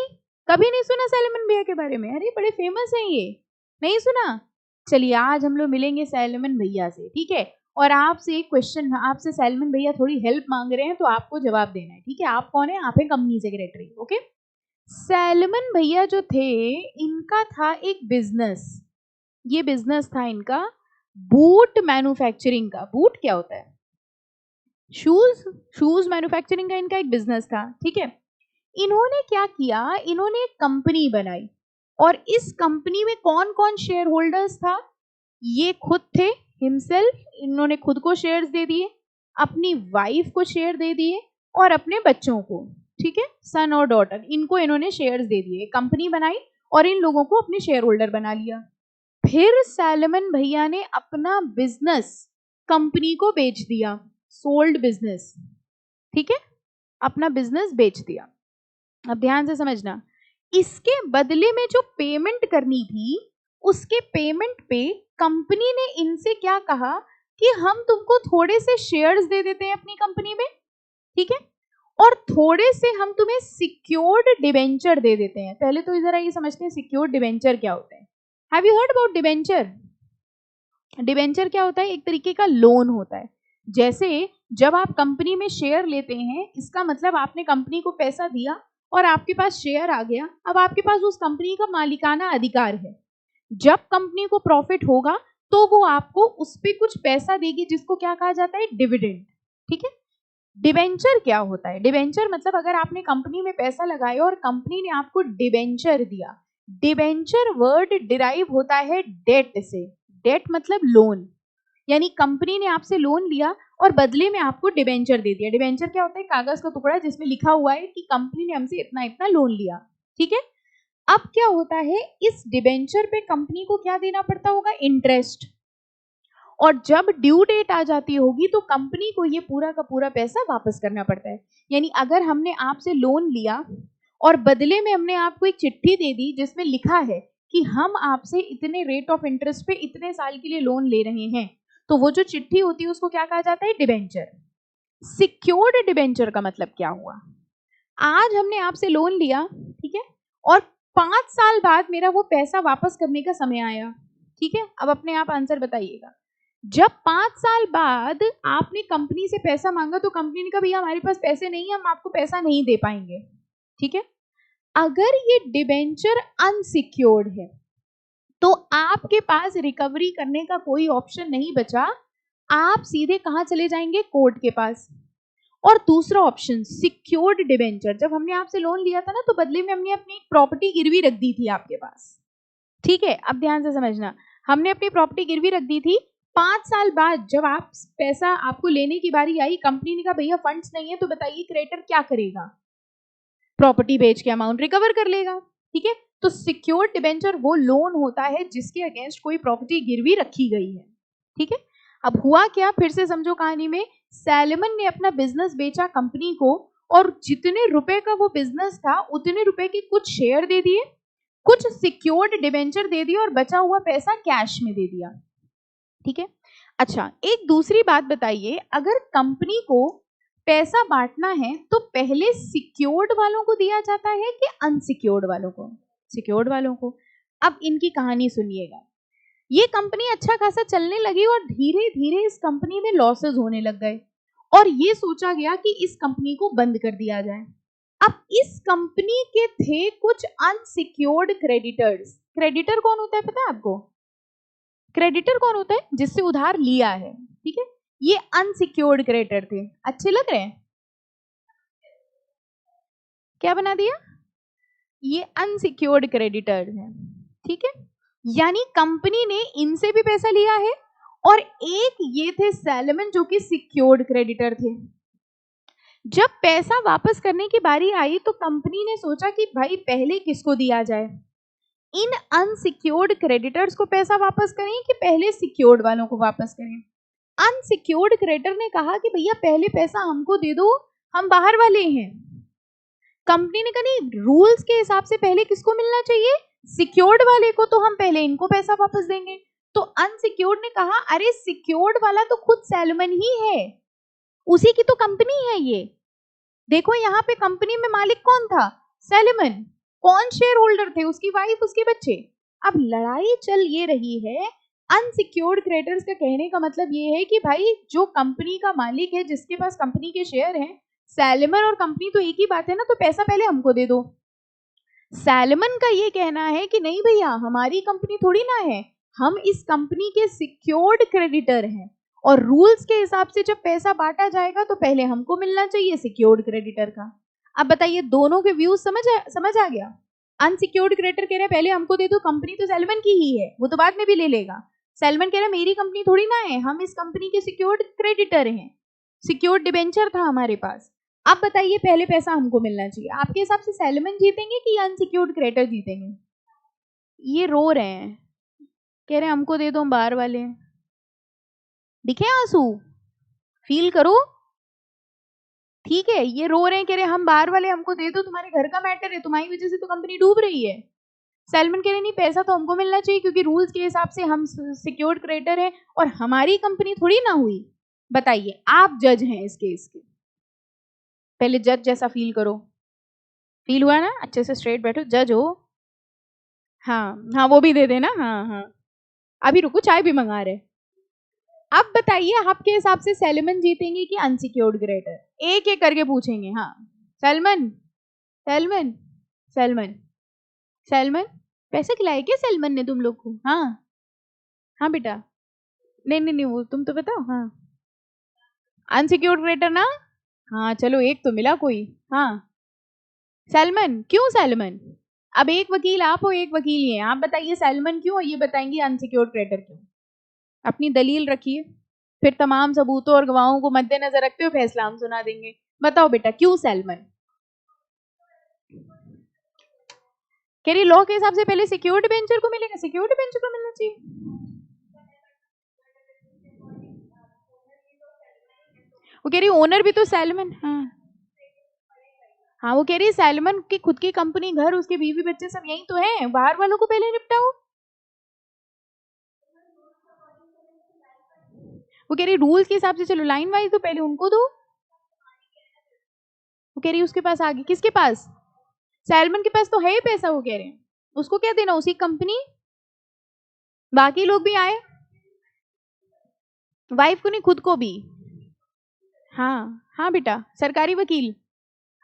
कभी नहीं सुना सैलमन भैया के बारे में? अरे बड़े फेमस हैं ये, नहीं सुना? चलिए आज हम लोग मिलेंगे सैलमन भैया से, ठीक है, और आपसे एक क्वेश्चन, आपसे सैलमन भैया थोड़ी हेल्प मांग रहे हैं तो आपको जवाब देना है, ठीक है। आप कौन है? आप है कंपनी सेक्रेटरी, ओके। सैलमन भैया जो थे, इनका था एक बिजनेस, ये बिजनेस था इनका बूट मैन्युफैक्चरिंग का। बूट क्या होता है? शूज, शूज मैन्युफैक्चरिंग का इनका एक बिजनेस था, ठीक है। इन्होंने क्या किया, इन्होंने एक कंपनी बनाई, और इस कंपनी में कौन कौन शेयर होल्डर्स था? ये खुद थे, हिमसेल्फ, इन्होंने खुद को शेयर्स दे दिए, अपनी वाइफ को शेयर दे दिए और अपने बच्चों को, ठीक है, सन और डॉटर, इनको इन्होंने शेयर्स दे दिए, कंपनी बनाई और इन लोगों को अपने शेयर होल्डर बना लिया। फिर सैलमन भैया ने अपना बिजनेस कंपनी को बेच दिया, सोल्ड बिजनेस, ठीक है, अपना बिजनेस बेच दिया। अब ध्यान से समझना, इसके बदले में जो पेमेंट करनी थी, उसके पेमेंट पे कंपनी ने इनसे क्या कहा कि हम तुमको थोड़े से शेयर्स दे देते हैं अपनी कंपनी में, ठीक है, और थोड़े से हम तुम्हें सिक्योर्ड डिबेंचर दे देते हैं। पहले तो जरा ये समझते हैं सिक्योर्ड डिबेंचर क्या होते हैं। Have you heard about debenture? Debenture क्या होता है? एक तरीके का लोन होता है। जैसे जब आप कंपनी में शेयर लेते हैं, इसका मतलब आपने कंपनी को पैसा दिया और आपके पास शेयर आ गया, अब आपके पास उस कंपनी का मालिकाना अधिकार है। जब कंपनी को प्रॉफिट होगा तो वो आपको उस पे कुछ पैसा देगी, जिसको क्या कहा जाता है? डिविडेंड, ठीक है। डिबेंचर क्या होता है? डिबेंचर मतलब अगर आपने कंपनी में पैसा लगाया और कंपनी ने आपको डिबेंचर दिया, डिबेंचर वर्ड डिराइव होता है डेट से, डेट मतलब लोन, यानी कंपनी ने आपसे लोन लिया और बदले में आपको डिबेंचर दे दिया। डिबेंचर क्या होता है? कागज का टुकड़ा जिसमें लिखा हुआ है कि कंपनी ने हमसे इतना इतना लोन लिया, ठीक है। अब क्या होता है, इस डिबेंचर पे कंपनी को क्या देना पड़ता होगा? इंटरेस्ट, और जब ड्यू डेट आ जाती होगी तो कंपनी को ये पूरा का पूरा पैसा वापस करना पड़ता है। यानी अगर हमने आपसे लोन लिया और बदले में हमने आपको एक चिट्ठी दे दी जिसमें लिखा है कि हम आपसे इतने रेट ऑफ इंटरेस्ट पे इतने साल के लिए लोन ले रहे हैं, तो वो जो चिट्ठी होती है उसको क्या कहा जाता है? डिबेंचर। सिक्योर्ड डिबेंचर का मतलब क्या हुआ? आज हमने आपसे लोन लिया, ठीक है, और 5 साल बाद मेरा वो पैसा वापस करने का समय आया, ठीक है। अब अपने आप आंसर बताइएगा। जब 5 साल बाद आपने कंपनी से पैसा मांगा तो कंपनी ने कहा भैया हमारे पास पैसे नहीं है, हम आपको पैसा नहीं दे पाएंगे, ठीक है। अगर ये डिबेंचर अनसिक्योर्ड है तो आपके पास रिकवरी करने का कोई ऑप्शन नहीं बचा, आप सीधे कहां चले जाएंगे? कोर्ट के पास। और दूसरा ऑप्शन सिक्योर्ड डिबेंचर, जब हमने आपसे लोन लिया था ना तो बदले में हमने अपनी प्रॉपर्टी गिरवी रख दी थी आपके पास, ठीक है। अब ध्यान से समझना, हमने अपनी प्रॉपर्टी गिरवी रख दी थी, 5 साल बाद जब आप पैसा आपको लेने की बारी आई, कंपनी ने कहा भैया फंड्स नहीं है, तो बताइए क्रेडिटर क्या करेगा? प्रॉपर्टी बेच के अमाउंट रिकवर कर लेगा, ठीक है। तो सिक्योर्ड डिबेंचर वो लोन होता है जिसके अगेंस्ट कोई प्रॉपर्टी गिरवी रखी गई है, ठीक है। अब हुआ क्या, फिर से समझो कहानी में, सैलमन ने अपना बिजनेस बेचा कंपनी को और जितने रुपए का वो बिजनेस था उतने रुपए के कुछ शेयर दे दिए, कुछ सिक्योर्ड डिबेंचर दे दिया और बचा हुआ पैसा कैश में दे दिया, ठीक है। अच्छा, एक दूसरी बात बताइए, अगर कंपनी को पैसा बांटना है तो पहले सिक्योर्ड वालों को दिया जाता है कि अनसिक्योर्ड वालों को? सिक्योर्ड वालों को। अब इनकी कहानी सुनिएगा। ये कंपनी अच्छा खासा चलने लगी और धीरे धीरे इस कंपनी में लॉसेस होने लग गए और ये सोचा गया कि इस कंपनी को बंद कर दिया जाए। अब इस कंपनी के थे कुछ अनसिक्योर्ड क्रेडिटर्स। क्रेडिटर कौन होता है पता है आपको? क्रेडिटर कौन होता है? जिससे उधार लिया है, ठीक है। ये अनसिक्योर्ड क्रेडिटर थे। अच्छे लग रहे हैं? क्या बना दिया? ये अनसिक्योर्ड क्रेडिटर हैं, ठीक है। यानी कंपनी ने इनसे भी पैसा लिया है और एक ये थे सैलमन जो कि सिक्योर्ड क्रेडिटर थे। जब पैसा वापस करने की बारी आई तो कंपनी ने सोचा कि भाई पहले किसको दिया जाए, इन अनसिक्योर्ड क्रेडिटर्स को पैसा वापस करें कि पहले सिक्योर्ड वालों को वापस करें। अनसिक्योर्ड क्रेडिटर ने कहा कि भैया पहले पैसा हमको दे दो, हम बाहर वाले हैं। कंपनी ने कहा नहीं, रूल्स के हिसाब से पहले किसको मिलना चाहिए? सिक्योर्ड वाले को, तो हम पहले इनको पैसा वापस देंगे। तो अनसिक्योर्ड ने कहा अरे सिक्योर्ड वाला तो खुद सैलमन ही है, उसी की तो कंपनी है ये, देखो यहाँ पे कंपनी में मालिक कौन था? सैलमन। कौन शेयर होल्डर थे? उसकी वाइफ, उसके बच्चे। अब लड़ाई चल ये रही है, अनसिक्योर्ड क्रेडिटर्स का कहने का मतलब ये है कि भाई जो कंपनी का मालिक है, जिसके पास कंपनी के शेयर हैं, सैलमन और कंपनी तो एक ही बात है ना, तो पैसा पहले हमको दे दो। सैलमन का ये कहना है कि नहीं भैया हमारी कंपनी थोड़ी ना है, हम इस कंपनी के सिक्योर्ड क्रेडिटर हैं और रूल्स के हिसाब से जब पैसा बांटा जाएगा तो पहले हमको मिलना चाहिए सिक्योर्ड क्रेडिटर का। अब बताइए दोनों के व्यूज समझ आ गया? अनसिक्योर्ड क्रेडिटर कह रहे हैं पहले हमको दे दो, कंपनी तो सैलमन की ही है, वो तो बाद में भी ले लेगा। सैलमन कह रहा मेरी कंपनी थोड़ी ना है, हम इस कंपनी के सिक्योर्ड क्रेडिटर हैं, सिक्योर्ड डिबेंचर था हमारे पास। अब बताइए पहले पैसा हमको मिलना चाहिए, आपके हिसाब से सैलमन जीतेंगे कि अनसिक्योर्ड क्रेडिटर जीतेंगे? ये रो रहे हैं, कह रहे हमको दे दो, हम बाहर वाले हैं। दिखे आंसू, फील करो, ठीक है। ये रो रहे हैं, कह रहे हम बाहर वाले, हमको दे दो, तुम्हारे घर का मैटर है, तुम्हारी वजह से तो कंपनी डूब रही है। सैलमन कह रहे नहीं, पैसा तो हमको मिलना चाहिए क्योंकि रूल्स के हिसाब से हम सिक्योर्ड क्रेडिटर हैं और हमारी कंपनी थोड़ी ना हुई। बताइए, आप जज हैं इस केस के, पहले जज जैसा फील करो। फील हुआ ना? अच्छे से स्ट्रेट बैठो, जज हो। हाँ हाँ, वो भी दे देना। हाँ हाँ, अभी रुको, चाय भी मंगा रहे। अब बताइए आपके हिसाब से सैलमन जीतेंगे कि अनसिक्योर्ड क्रेडिटर? एक एक करके पूछेंगे। हाँ, सैलमन, सैलमन, सैलमन, सैलमन, पैसे खिलाए क्या सैलमन ने तुम लोग को? हाँ हाँ बेटा, नहीं नहीं नहीं, वो तुम तो बताओ। हाँ, अनसिक्योर्ड क्रेडिटर ना? हाँ चलो, एक तो मिला कोई। हाँ, सैलमन क्यों? सैलमन, अब एक वकील आप हो, एक वकील ही है, आप बताइए सैलमन क्यों, और ये बताएंगे अनसिक्योर्ड क्रेडिटर क्यों। अपनी दलील रखिए, फिर तमाम सबूतों और गवाहों को मद्देनजर रखते हुए फैसला हम सुना देंगे। बताओ बेटा, क्यों सैलमन? कह रही लॉ के हिसाब से पहले सिक्योर्ड डिबेंचर को मिलेगा, सिक्योर्ड डिबेंचर को मिलना चाहिए। वो कह रही ओनर भी तो सैलमन। हाँ हाँ, वो कह रही सैलमन की खुद की कंपनी, घर, उसके बीवी बच्चे सब यही तो हैं, बाहर वालों को पहले निपटाओ। वो कह रही रूल्स के हिसाब से चलो, लाइन वाइज तो पहले उनको दो। वो कह रही उसके पास आगे, किसके पास? सैलमन के पास तो है ही पैसा, वो कह रहे हैं उसको क्या देना, उसी कंपनी, बाकी लोग भी आए, वाइफ को नहीं खुद को भी। हाँ हाँ बेटा, सरकारी वकील।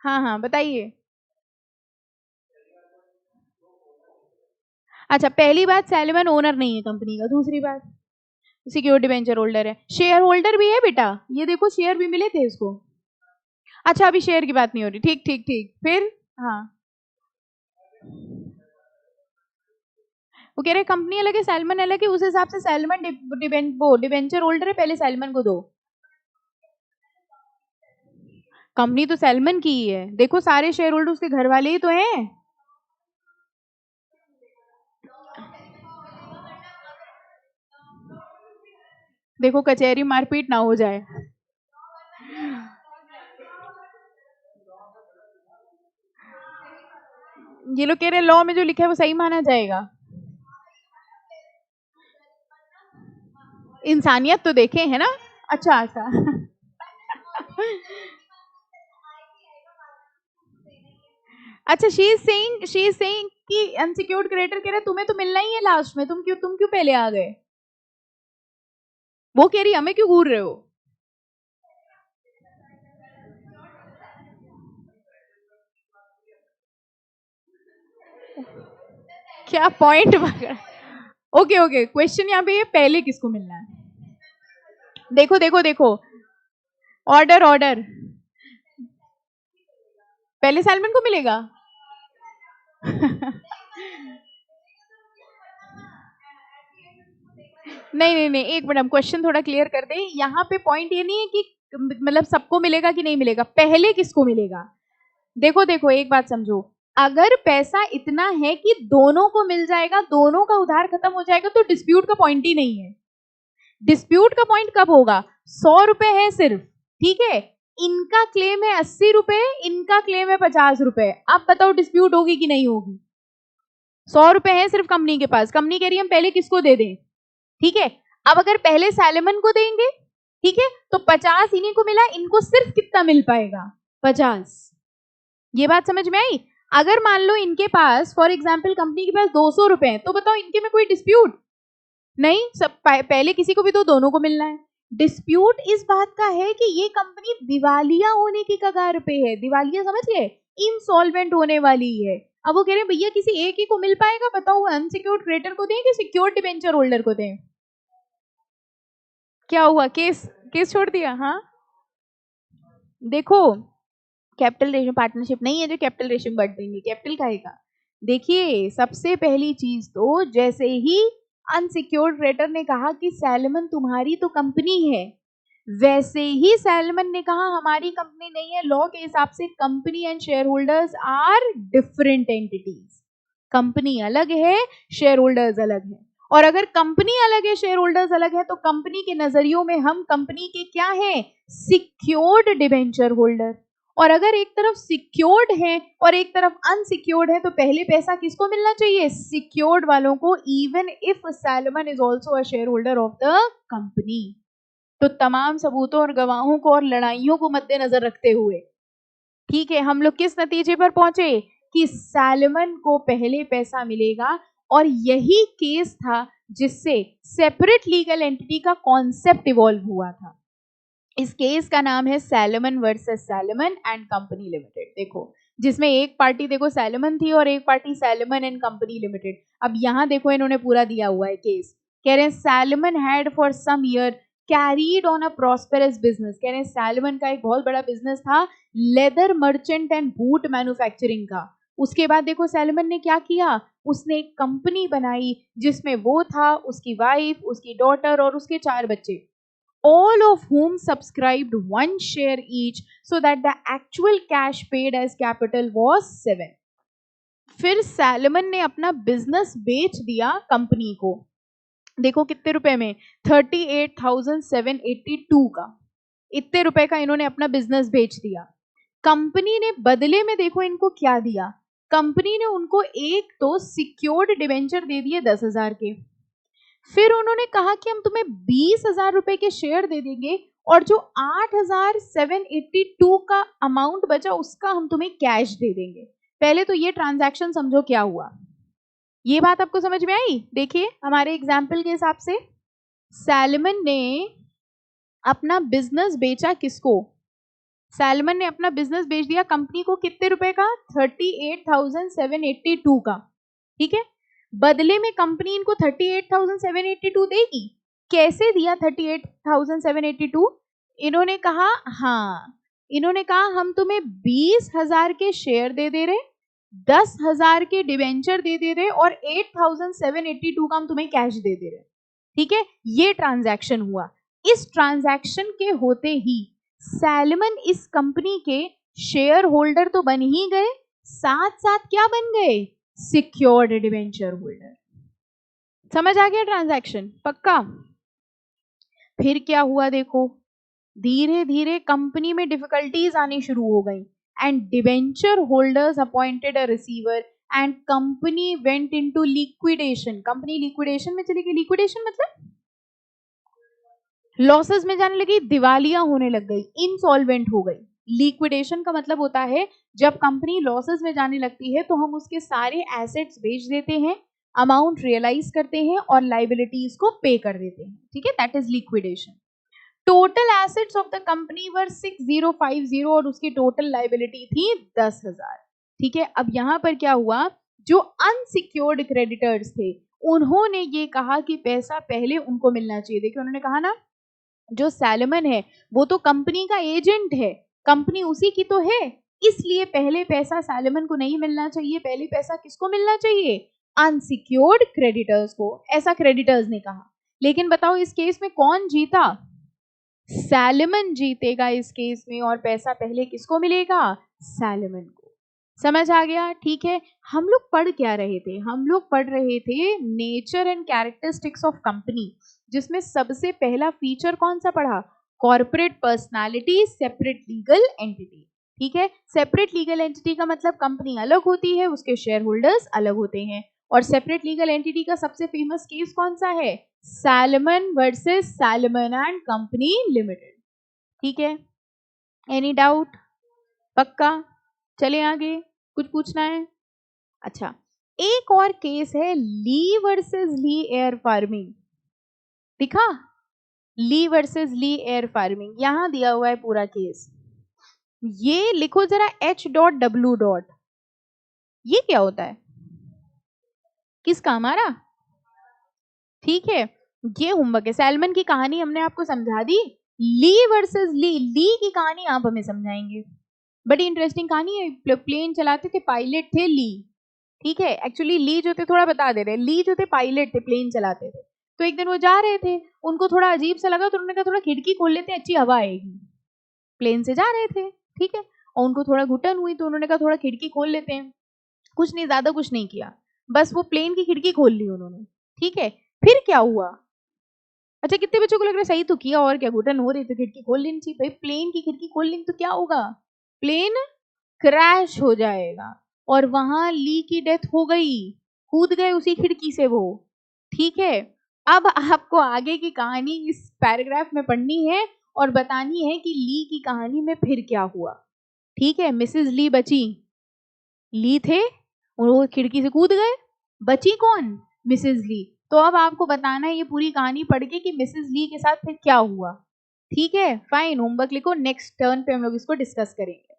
हाँ हाँ बताइए। अच्छा, पहली बात सैलमन ओनर नहीं है कंपनी का, दूसरी बात सिक्योरिटी डिबेंचर होल्डर है, शेयर होल्डर भी है बेटा, ये देखो शेयर भी मिले थे इसको। अच्छा, अभी शेयर की बात नहीं हो रही, ठीक ठीक ठीक, फिर? हाँ, वो कह रहे कंपनी अलग है, सैलमन अलग है, उस हिसाब से सैलमन वो डिबेंचर होल्डर है, पहले सैलमन को दो। कंपनी तो सैलमन की ही है, देखो सारे शेयर होल्डर उसके घर वाले ही तो हैं। देखो कचहरी मारपीट ना हो जाए। ये लोग कह रहे लॉ में जो लिखा है वो सही माना जाएगा। इंसानियत तो देखे है ना। अच्छा अच्छा। अच्छा, शी इज सेइंग कि अनसिक्योर्ड क्रेडिटर कह रहा है तुम्हें तो मिलना ही है लास्ट में, तुम क्यों पहले आ गए? वो कह रही हमें क्यों घूर रहे हो? क्या पॉइंट पकड़ा? ओके ओके, क्वेश्चन यहाँ पे ये पहले किसको मिलना है? देखो देखो देखो, ऑर्डर ऑर्डर, पहले सैलमन को मिलेगा। नहीं नहीं नहीं, एक मिनट, हम क्वेश्चन थोड़ा क्लियर कर दें। यहाँ पे पॉइंट ये नहीं है कि मतलब सबको मिलेगा कि नहीं मिलेगा, पहले किसको मिलेगा। देखो देखो, एक बात समझो, अगर पैसा इतना है कि दोनों को मिल जाएगा, दोनों का उधार खत्म हो जाएगा, तो डिस्प्यूट का पॉइंट ही नहीं है। डिस्प्यूट का पॉइंट कब होगा? 100 रुपए है सिर्फ, ठीक है, इनका क्लेम है 80 रुपए, इनका क्लेम है 50 रुपए, अब बताओ डिस्प्यूट होगी कि नहीं होगी? 100 रुपए है सिर्फ कंपनी के पास, कंपनी कह रही है हम पहले किसको दे दें, ठीक है। अब अगर पहले सैलमन को देंगे, ठीक है, तो 50 इन्हीं को मिला, इनको सिर्फ कितना मिल पाएगा? 50। ये बात समझ में आई? अगर मान लो इनके पास, फॉर एग्जाम्पल कंपनी के पास 200 रुपए हैं, तो बताओ इनके में कोई डिस्प्यूट नहीं, सब पहले किसी को भी तो दोनों को मिलना है। डिस्प्यूट इस बात का है कि ये कंपनी दिवालिया होने की कगार पे है, दिवालिया समझ गए, इनसॉल्वेंट होने वाली है। अब वो कह रहे हैं भैया किसी एक ही को मिल पाएगा, बताओ अनसिक्योर्ड क्रेडिटर को दें कि सिक्योर्ड डिबेंचर होल्डर को दें? क्या हुआ, केस केस छोड़ दिया? हाँ देखो, कैपिटल रेशियो पार्टनरशिप नहीं है जो कैपिटल रेशियो बढ़ देंगे, कैपिटल का। देखिए सबसे पहली चीज तो जैसे ही अनसिक्योर्ड क्रेडिटर ने कहा कि सैलमन तुम्हारी तो कंपनी है, वैसे ही सैलमन ने कहा हमारी कंपनी नहीं है। लॉ के हिसाब से company and shareholders are different entities. Company अलग है, शेयर होल्डर्स अलग है। और अगर कंपनी अलग है, शेयर होल्डर्स अलग है, तो कंपनी के नजरियों में हम कंपनी के क्या हैं? Secured debenture holder. और अगर एक तरफ सिक्योर्ड है और एक तरफ अनसिक्योर्ड है, तो पहले पैसा किसको मिलना चाहिए? सिक्योर्ड वालों को, even if salmon is also a share holder of the company. तो तमाम सबूतों और गवाहों को और लड़ाइयों को मद्देनजर रखते हुए, ठीक है, हम लोग किस नतीजे पर पहुंचे कि सैलमन को पहले पैसा मिलेगा। और यही केस था जिससे सेपरेट लीगल एंटिटी का कॉन्सेप्ट इवॉल्व हुआ था। इस केस का नाम है salmon versus salmon and company limited. देखो, जिसमें एक पार्टी देखो सैलमन थी और एक party salmon and company limited. अब यहां देखो इन्होंने पूरा दिया हुआ है केस। कह रहे हैं Salomon had for some year carried on a prosperous business. कह रहे हैं सैलमन का एक बहुत बड़ा बिजनेस था, leather merchant and boot manufacturing का। उसके बाद देखो सैलमन ने क्या किया, उसने एक कंपनी बनाई जिसमें वो था, उसकी वाइफ, उसकी डॉटर और उसके 4 बच्चे, all of whom subscribed 1 share each so that the actual cash paid as capital was 7। फिर सैलमन ने अपना बिजनेस बेच दिया कंपनी को। देखो कितने रुपए में? 38,782 का। इतने रुपए का इन्होंने अपना बिजनेस बेच दिया। कंपनी ने बदले में देखो इनको क्या दिया। कंपनी ने उनको एक तो सिक्योर्ड डिबेंचर दे दिए 10,000 के। फिर उन्होंने कहा कि हम तुम्हें 20,000 रुपए के शेयर दे देंगे और जो 8,782 का अमाउंट बचा उसका हम तुम्हें कैश दे देंगे। पहले तो ये ट्रांजैक्शन समझो क्या हुआ। ये बात आपको समझ में आई? देखिए हमारे एग्जाम्पल के हिसाब से सैलमन ने अपना बिजनेस बेचा किसको? सैलमन ने अपना बिजनेस बेच दिया कंपनी को। कितने रुपए का? 38,782 का। ठीक है, बदले में कंपनी इनको 38,782 देगी। कैसे दिया 38,782? इन्होंने कहा, हाँ, इन्होंने कहा हम तुम्हें 20,000 के शेयर दे दे रहे, 10,000 के डिवेंचर दे दे रहे और 8,782 का हम तुम्हें कैश दे दे रहे। ठीक है, ये ट्रांजैक्शन हुआ। इस ट्रांजैक्शन के होते ही सैलमन इस कंपनी के शेयर होल्डर तो बन ही गए, साथ साथ क्या बन गए? Secured debenture holder. समझ आ गया ट्रांजैक्शन? पक्का? फिर क्या हुआ देखो, धीरे धीरे कंपनी में डिफिकल्टीज आनी शुरू हो गई and debenture holders appointed a receiver and company went into liquidation. Company liquidation में चली गई। लिक्विडेशन मतलब लॉसेस में जाने लगी, दिवालिया होने लग गई, इंसॉल्वेंट हो गई। लिक्विडेशन का मतलब होता है जब कंपनी लॉसेस में जाने लगती है तो हम उसके सारे एसेट्स बेच देते हैं, अमाउंट रियलाइज करते हैं और लाइबिलिटीज को पे कर देते हैं। ठीक है, that is liquidation. Total assets of the company were 6050 और उसकी टोटल लाइबिलिटी थी 10,000। ठीक है, अब यहां पर क्या हुआ, जो अनसिक्योर्ड क्रेडिटर्स थे उन्होंने ये कहा कि पैसा पहले उनको मिलना चाहिए। देखिए उन्होंने कहा ना, जो सैलमन है वो तो कंपनी का एजेंट है, कंपनी उसी की तो है, इसलिए पहले पैसा सैलमन को नहीं मिलना चाहिए। पहले पैसा किसको मिलना चाहिए? अनसिक्योर्ड क्रेडिटर्स को। ऐसा क्रेडिटर्स ने कहा। लेकिन बताओ इस केस में कौन जीता? सैलमन जीतेगा इस केस में और पैसा पहले किसको मिलेगा? सैलमन को। समझ आ गया? ठीक है, हम लोग पढ़ क्या रहे थे? हम लोग पढ़ रहे थे nature and characteristics of company, जिसमें सबसे पहला फीचर कौन सा पढ़ा? Corporate personality, separate legal entity. ठीक है, सेपरेट लीगल एंटिटी का मतलब कंपनी अलग होती है, उसके शेयर होल्डर्स अलग होते हैं। और सेपरेट लीगल एंटिटी का सबसे फेमस केस कौन सा है? Salmon versus salmon and company limited. ठीक है, एनी डाउट? पक्का? चले आगे, कुछ पूछना है? अच्छा, एक और केस है ली वर्सेस ली एयर फार्मिंग। दिखा? ली वर्सेस ली एयर फार्मिंग, यहां दिया हुआ है पूरा केस। ये लिखो जरा H.W. ये क्या होता है? किसका? हमारा? ठीक है, ये होमवर्क है। सैलमन की कहानी हमने आपको समझा दी। ली वर्सेस ली, ली की कहानी आप हमें समझाएंगे। बड़ी इंटरेस्टिंग कहानी है। प्लेन चलाते थे, पायलट थे ली, ठीक है। एक्चुअली ली जो थे, थोड़ा बता दे रहे, ली जो थे पायलट थे, प्लेन चलाते थे। तो एक दिन वो जा रहे थे, उनको थोड़ा अजीब सा लगा तो उन्होंने कहा थोड़ा खिड़की खोल लेते हैं, अच्छी हवा आएगी। प्लेन से जा रहे थे, ठीक है, और उनको थोड़ा घुटन हुई तो उन्होंने कहा थोड़ा खिड़की खोल लेते हैं। कुछ नहीं, ज्यादा कुछ नहीं किया, बस वो प्लेन की खिड़की खोल ली उन्होंने, ठीक है। फिर क्या हुआ? अच्छा, कितने बच्चों को लग रहा है सही तो किया, और क्या, घुटन हो रही तो खिड़की खोल लेनी चाहिए भाई। प्लेन की खिड़की खोल लेनी तो क्या होगा? प्लेन क्रैश हो जाएगा। और वहां ली की डेथ हो गई, कूद गए उसी खिड़की से वो, ठीक है। अब आपको आगे की कहानी इस पैराग्राफ में पढ़नी है और बतानी है कि ली की कहानी में फिर क्या हुआ, ठीक है। मिसेस ली बची, ली थे और वो खिड़की से कूद गए, बची कौन? Mrs Lee. तो अब आपको बताना है ये पूरी कहानी पढ़ के कि मिसेस ली के साथ फिर क्या हुआ, ठीक है। फाइन, होमवर्क लिखो, नेक्स्ट टर्न पे हम लोग इसको डिस्कस करेंगे।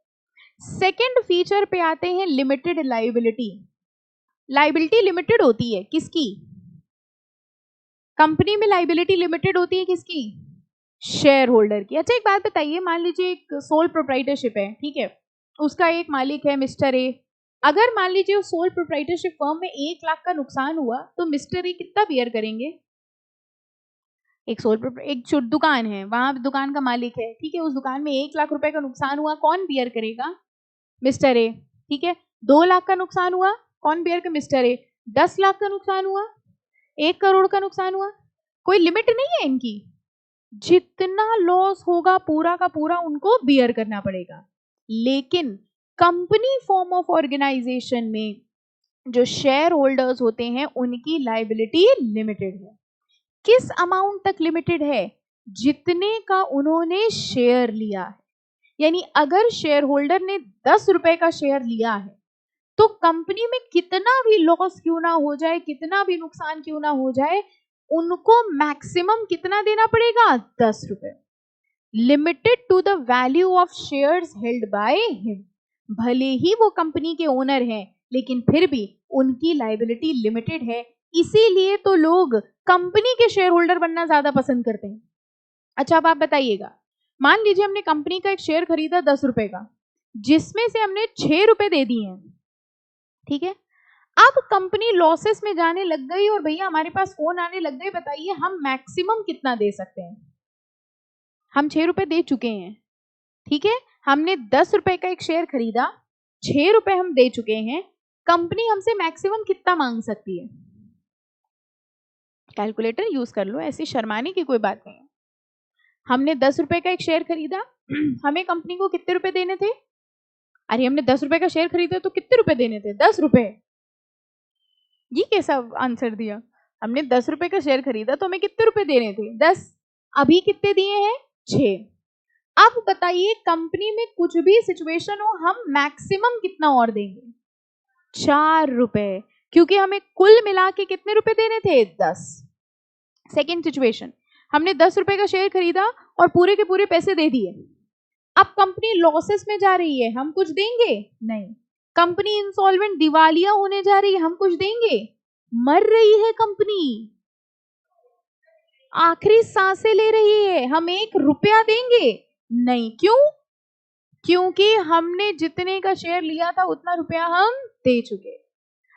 सेकेंड फीचर पे आते हैं, लिमिटेड लाइबिलिटी। लाइबिलिटी लिमिटेड होती है किसकी? कंपनी में लाइबिलिटी लिमिटेड होती है किसकी? शेयर होल्डर की। अच्छा, एक बात बताइए, मान लीजिए एक सोल प्रोप्राइटरशिप है, ठीक है, उसका एक मालिक है मिस्टर ए। अगर मान लीजिए उस सोल प्रोप्राइटरशिप फर्म में 1 लाख का नुकसान हुआ तो मिस्टर ए कितना बियर करेंगे? एक दुकान है, वहां दुकान का मालिक है, ठीक है, उस दुकान में 1 लाख रुपए का नुकसान हुआ, कौन बियर करेगा? मिस्टर ए, ठीक है। 2 लाख का नुकसान हुआ, कौन बियर का? Mister A. 10 लाख का नुकसान हुआ, 1 करोड़ का नुकसान हुआ, कोई लिमिट नहीं है इनकी, जितना लॉस होगा पूरा का पूरा उनको बियर करना पड़ेगा। लेकिन कंपनी फॉर्म ऑफ ऑर्गेनाइजेशन में जो शेयर होल्डर्स होते हैं उनकी लाइबिलिटी लिमिटेड है। किस अमाउंट तक लिमिटेड है? जितने का उन्होंने शेयर लिया है। यानी अगर शेयर होल्डर ने 10 रुपए का शेयर लिया है तो कंपनी में कितना भी लॉस क्यों ना हो जाए, कितना भी नुकसान क्यों ना हो जाए, उनको मैक्सिमम कितना देना पड़ेगा? 10 रुपए, limited to the value of shares held by him. भले ही वो कंपनी के ओनर हैं लेकिन फिर भी उनकी लाइबिलिटी लिमिटेड है, इसीलिए तो लोग कंपनी के शेयर होल्डर बनना ज्यादा पसंद करते हैं। अच्छा, अब आप बताइएगा, मान लीजिए हमने कंपनी का एक शेयर खरीदा 10 रुपए का, जिसमें से हमने 6 रुपए दे दिए हैं, ठीक है। अब कंपनी लॉसेस में जाने लग गई और भैया हमारे पास फोन आने लग गए, बताइए हम मैक्सिमम कितना दे सकते हैं? हम 6 रुपए दे चुके हैं, ठीक है, हमने 10 रुपए का एक शेयर खरीदा, 6 रुपए हम दे चुके हैं, कंपनी हमसे मैक्सिमम कितना मांग सकती है? कैलकुलेटर यूज कर लो, ऐसी शर्माने की कोई बात नहीं है। हमने 10 रुपए का एक शेयर खरीदा, हमें कंपनी को कितने रुपए देने थे? अरे हमने 10 रुपए का शेयर खरीदा तो कितने रुपए देने थे? 10 रुपए। ये कैसा आंसर दिया? हमने 10 रुपए का शेयर खरीदा तो हमें कितने रुपए देने थे? 10। अभी कितने दिए हैं? 6। अब बताइए, कंपनी में कुछ भी सिचुएशन हो, हम मैक्सिमम कितना और देंगे? 4 रुपए, क्योंकि हमें कुल मिला के कितने रुपए देने थे? 10। सेकेंड सिचुएशन, हमने 10 रुपए का शेयर खरीदा और पूरे के पूरे पैसे दे दिए। अब कंपनी लॉसेस में जा रही है, हम कुछ देंगे? नहीं। कंपनी इंसॉल्वेंट, दिवालिया होने जा रही है, हम कुछ देंगे? मर रही है कंपनी, आखिरी सांसें ले रही है, हम 1 रुपया देंगे? नहीं। क्यों? क्योंकि हमने जितने का शेयर लिया था उतना रुपया हम दे चुके।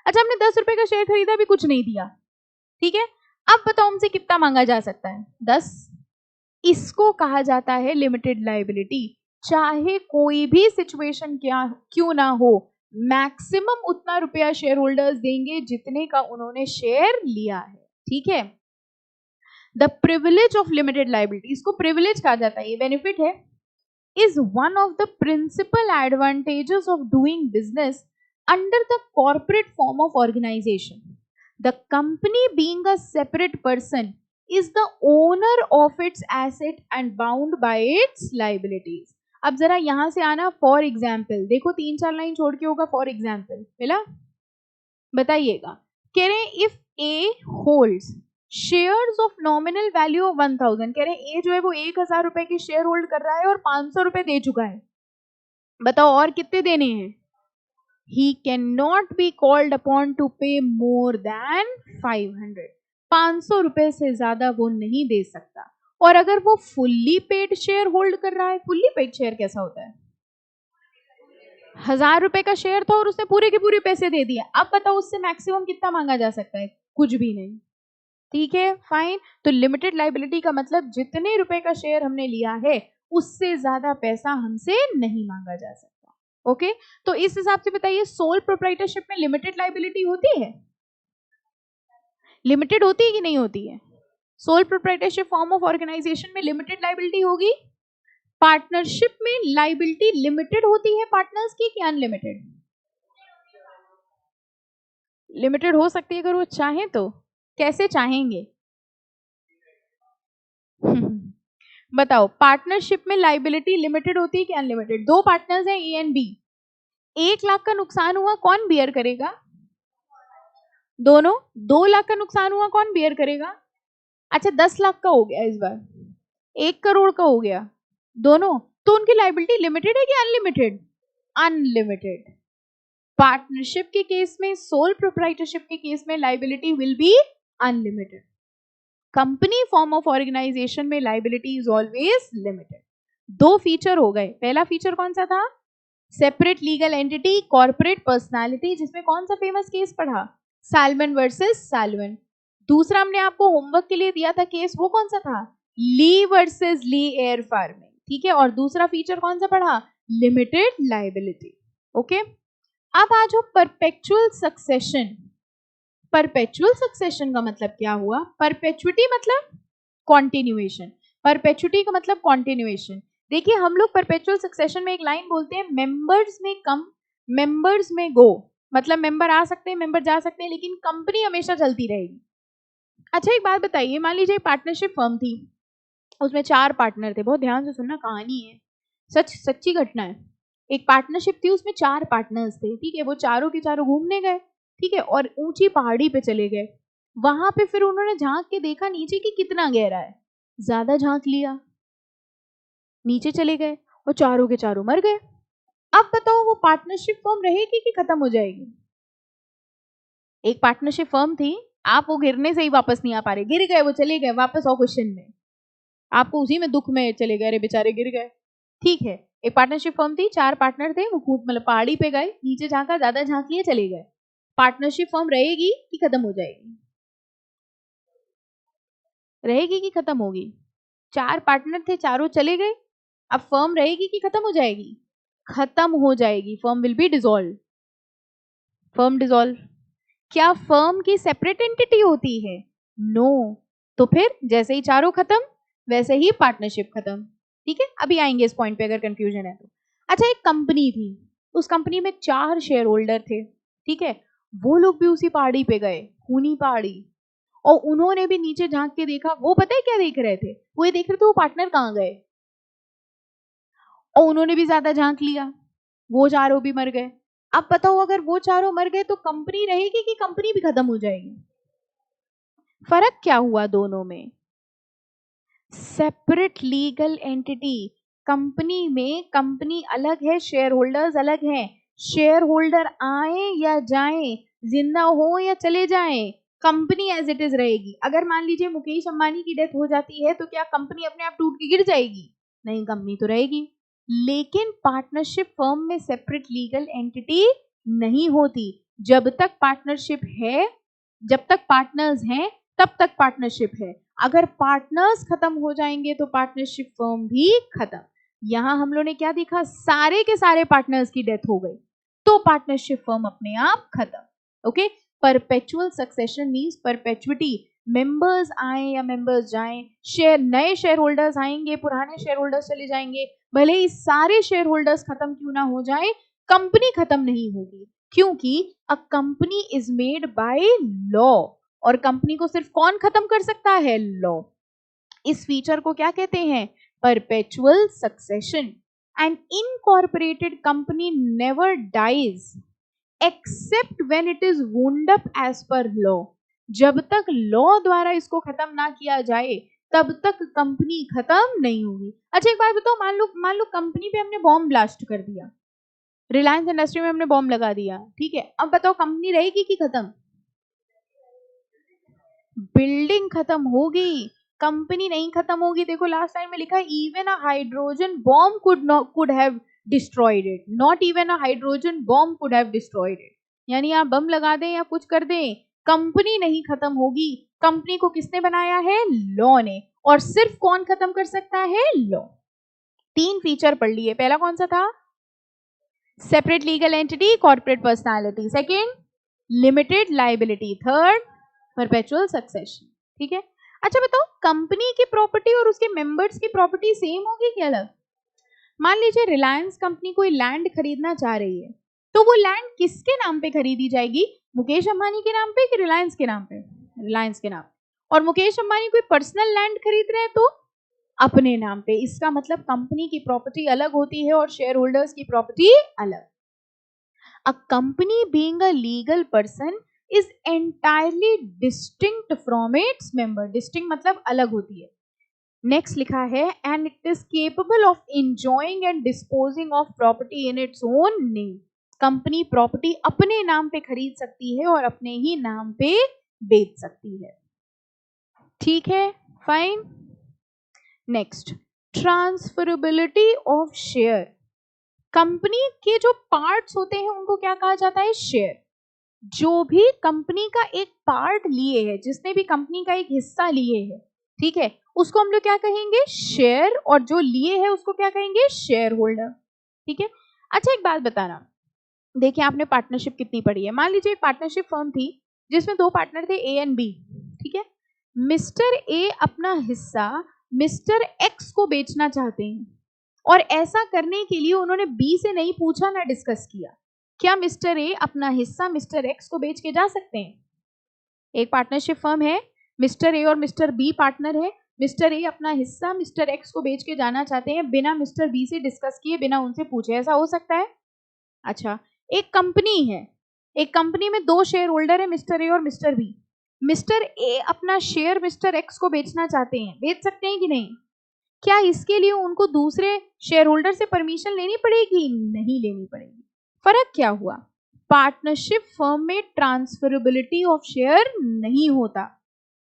अच्छा, हमने 10 रुपए का शेयर खरीदा, भी कुछ नहीं दिया, ठीक है। अब बताओ हमसे कितना मांगा जा सकता है? 10। इसको कहा जाता है लिमिटेड लाइबिलिटी। चाहे कोई भी सिचुएशन क्या क्यों ना हो, मैक्सिमम उतना रुपया शेयर होल्डर्स देंगे जितने का उन्होंने शेयर लिया है, ठीक है। The privilege of limited liability, इसको प्रिविलेज कहा जाता है, ये बेनिफिट है, is one of the principal advantages of doing business under the corporate form of organization. The company, being a separate person, is the owner of its asset and bound by its liabilities. अब जरा यहां से आना, for example देखो, 3-4 line छोड़ के होगा, for example मिला, बताइएगा। कह रहे हैं if A holds shares of nominal value of 1000, कह रहे हैं ए जो है वो 1000 रुपए की शेयर होल्ड कर रहा है और 500 रुपए दे चुका है, बताओ और कितने देने हैं? He can not be called upon two पे मोर देन 500, 500 रुपए से ज्यादा वो नहीं दे सकता। और अगर वो फुल्ली पेड शेयर होल्ड कर रहा है, फुल्ली पेड शेयर कैसा होता है? ₹1000 का शेयर था और उसने पूरे के पूरे पैसे दे दिए। अब बताओ उससे मैक्सिमम कितना मांगा जा सकता है? कुछ भी नहीं। ठीक है, फाइन। तो लिमिटेड लाइबिलिटी का मतलब जितने रुपए का शेयर हमने लिया है उससे ज्यादा पैसा हमसे नहीं मांगा जा सकता। ओके, तो इस हिसाब से बताइए सोल प्रोप्राइटरशिप में लिमिटेड लाइबिलिटी होती है? लिमिटेड होती है कि नहीं होती है? Sole proprietorship form of organisation में लिमिटेड लाइबिलिटी होगी। पार्टनरशिप में लाइबिलिटी लिमिटेड होती है पार्टनर्स की कि अनलिमिटेड? लिमिटेड हो सकती है अगर वो चाहें तो। कैसे चाहेंगे? बताओ, पार्टनरशिप में लाइबिलिटी लिमिटेड होती है कि अनलिमिटेड? दो पार्टनर्स हैं ए एंड बी, 1 लाख का नुकसान हुआ कौन बियर करेगा? दोनों। 2 लाख का नुकसान हुआ कौन बियर करेगा? अच्छा 10 लाख का हो गया इस बार, 1 करोड़ का हो गया, दोनों। तो उनकी लाइबिलिटी लिमिटेड है कि अनलिमिटेड? अनलिमिटेड। पार्टनरशिप के केस में, सोल प्रोप्राइटरशिप के केस में liability will be unlimited. Company form of organisation में लाइबिलिटी इज ऑलवेज लिमिटेड। दो फीचर हो गए। पहला फीचर कौन सा था? Separate legal entity, corporate personality, जिसमें कौन सा फेमस केस पढ़ा? Salomon versus Salomon. दूसरा हमने आपको होमवर्क के लिए दिया था केस, वो कौन सा था? ली वर्सेस ली एयर फार्मिंग। ठीक है, और दूसरा फीचर कौन सा पढ़ा? Limited liability. ओके, अब आ जाओ परपेचुअल सक्सेशन। परपेचुअल सक्सेशन का मतलब क्या हुआ? परपेचुइटी मतलब कॉन्टिन्यूएशन, परपेचुइटी का मतलब कॉन्टिन्यूएशन। देखिए हम लोग परपेचुअल सक्सेशन में एक लाइन बोलते हैं, मेंबर्स में कम मेंबर्स में गो, मतलब मेंबर आ सकते हैं मेंबर जा सकते हैं लेकिन कंपनी हमेशा चलती रहेगी। अच्छा एक बात बताइए, मान लीजिए पार्टनरशिप फर्म थी, उसमें 4 पार्टनर थे। बहुत ध्यान से सुनना, कहानी है, सच्ची घटना है। एक पार्टनरशिप थी, उसमें 4 पार्टनर्स थे। ठीक है, वो चारों के चारों घूमने गए। ठीक है, और ऊंची पहाड़ी पे चले गए। वहां पे फिर उन्होंने झांक के देखा नीचे कि कितना गहरा है। ज्यादा झांक लिया, नीचे चले गए और चारों के चारों मर गए। अब बताओ वो पार्टनरशिप फर्म रहेगी कि खत्म हो जाएगी? एक पार्टनरशिप फर्म थी, आप वो गिरने से ही वापस नहीं आ पा रहे, गिर गए, वो चले गए, वापस आओ क्वेश्चन में, आपको उसी में दुख में चले गए, अरे बेचारे गिर गए। ठीक है, एक पार्टनरशिप फर्म थी, 4 पार्टनर थे, वो कूद मतलब पहाड़ी पे गए, नीचे झांका, ज्यादा झांक लिए, चले गए। पार्टनरशिप फर्म रहेगी कि खत्म हो जाएगी? रहेगी कि खत्म होगी? 4 पार्टनर थे, चारों चले गए, अब फर्म रहेगी कि खत्म हो जाएगी? खत्म हो जाएगी, firm will be dissolve. Firm dissolve. क्या फर्म की सेपरेट एंटिटी होती है? नो तो फिर जैसे ही चारों खत्म वैसे ही पार्टनरशिप खत्म। ठीक है, अभी आएंगे इस पॉइंट पे अगर कंफ्यूजन है तो। अच्छा एक कंपनी थी, उस कंपनी में 4 शेयर होल्डर थे। ठीक है, वो लोग भी उसी पहाड़ी पे गए, खूनी पहाड़ी, और उन्होंने भी नीचे झांक के देखा। वो पता है क्या देख रहे थे? वो ये देख रहे थे वो पार्टनर कहाँ गए, और उन्होंने भी ज्यादा झांक लिया, वो चारों भी मर गए। अब बताओ अगर वो चारों मर गए तो कंपनी रहेगी कि कंपनी भी खत्म हो जाएगी? फर्क क्या हुआ दोनों में? Separate legal entity. कंपनी में कंपनी अलग है, शेयर होल्डर्स अलग हैं। शेयर होल्डर आए या जाएं, जिंदा हो या चले जाएं, कंपनी एज इट इज रहेगी। अगर मान लीजिए मुकेश अंबानी की डेथ हो जाती है तो क्या कंपनी अपने आप टूट के गिर जाएगी? नहीं, कंपनी तो रहेगी। लेकिन पार्टनरशिप फर्म में सेपरेट लीगल एंटिटी नहीं होती। जब तक पार्टनरशिप है, जब तक पार्टनर्स हैं तब तक पार्टनरशिप है। अगर पार्टनर्स खत्म हो जाएंगे तो पार्टनरशिप फर्म भी खत्म। यहां हम लोगों ने क्या देखा? सारे के सारे पार्टनर्स की डेथ हो गई तो पार्टनरशिप फर्म अपने आप खत्म। Okay, perpetual succession means perpetuity. Members आए या मेंबर्स जाएं, शेयर नए शेयर होल्डर्स आएंगे, पुराने शेयर होल्डर्स चले जाएंगे, भले ही सारे शेयर होल्डर्स खत्म क्यों ना हो जाए, कंपनी खत्म नहीं होगी। क्योंकि अ company is made by law, और कंपनी को सिर्फ कौन खत्म कर सकता है? लॉ। इस फीचर को क्या कहते हैं? Perpetual succession. An incorporated company never dies except when it is wound up as per law. जब तक लॉ द्वारा इसको खत्म ना किया जाए तब तक कंपनी खत्म नहीं होगी। अच्छा एक बात बताओ, मान लो कंपनी पे हमने बॉम्ब ब्लास्ट कर दिया, रिलायंस इंडस्ट्री में हमने बॉम्ब लगा दिया। ठीक है, अब बताओ कंपनी रहेगी कि खत्म? बिल्डिंग खत्म होगी, कंपनी नहीं खत्म होगी। देखो लास्ट टाइम में लिखा है even a hydrogen bomb could have destroyed it. Not even a hydrogen bomb could have destroyed it. यानी आप बम लगा दें या कुछ कर दें, कंपनी नहीं खत्म होगी. कंपनी को किसने बनाया है? लॉ ने. और सिर्फ कौन खत्म कर सकता है? लॉ. 3 फीचर पढ़ लिए. पहला कौन सा था? Separate legal entity, corporate personality. Second, limited liability. Third, perpetual succession. ठीक है. अच्छा बताओ, कंपनी की प्रॉपर्टी और उसके मेंबर्स की प्रॉपर्टी सेम होगी कि अलग? मान लीजिए रिलायंस कंपनी कोई लैंड खरीदना चाह रही है, तो वो लैंड किसके नाम पे खरीदी जाएगी? मुकेश अंबानी के नाम पे कि रिलायंस के नाम पे? रिलायंस के नाम. और मुकेश अंबानी कोई पर्सनल लैंड खरीद रहे हैं तो अपने नाम पे. इसका मतलब कंपनी की प्रॉपर्टी अलग होती है और शेयर होल्डर्स की प्रॉपर्टी अलग. अ company being a legal person is entirely distinct from its member. Distinct मतलब अलग होती है. Next लिखा है and it is capable of enjoying and disposing of property in its own name. Company property अपने नाम पे खरीद सकती है और अपने ही नाम पे बेच सकती है. ठीक है, fine. Next, transferability of share. Company के जो पार्ट्स होते हैं उनको क्या कहा जाता है? शेयर. जो भी कंपनी का एक पार्ट लिए है, जिसने भी कंपनी का एक हिस्सा लिए है, ठीक है, उसको हम लोग क्या कहेंगे? शेयर. और जो लिए है उसको क्या कहेंगे? Share holder. ठीक है. अच्छा एक बात बताना, देखिए आपने पार्टनरशिप कितनी पढ़ी है. मान लीजिए एक पार्टनरशिप फर्म थी जिसमें 2 पार्टनर थे, ए एंड बी. ठीक है. मिस्टर ए अपना हिस्सा मिस्टर एक्स को बेचना चाहते हैं और ऐसा करने के लिए उन्होंने बी से नहीं पूछा ना डिस्कस किया. क्या मिस्टर ए अपना हिस्सा मिस्टर एक्स को बेच के जा सकते हैं? एक पार्टनरशिप फर्म है, मिस्टर ए और मिस्टर बी पार्टनर है. मिस्टर ए अपना हिस्सा मिस्टर एक्स को बेच के जाना चाहते हैं बिना मिस्टर बी से डिस्कस किए, बिना उनसे पूछे. ऐसा हो सकता है? अच्छा, एक कंपनी है, एक कंपनी में 2 शेयर होल्डर है, मिस्टर ए और मिस्टर बी. मिस्टर ए अपना शेयर मिस्टर एक्स को बेचना चाहते हैं, बेच सकते हैं कि नहीं? क्या इसके लिए उनको दूसरे शेयर होल्डर से परमिशन लेनी पड़ेगी? नहीं लेनी पड़ेगी. फर्क क्या हुआ? पार्टनरशिप फर्म में ट्रांसफरेबिलिटी ऑफ शेयर नहीं होता.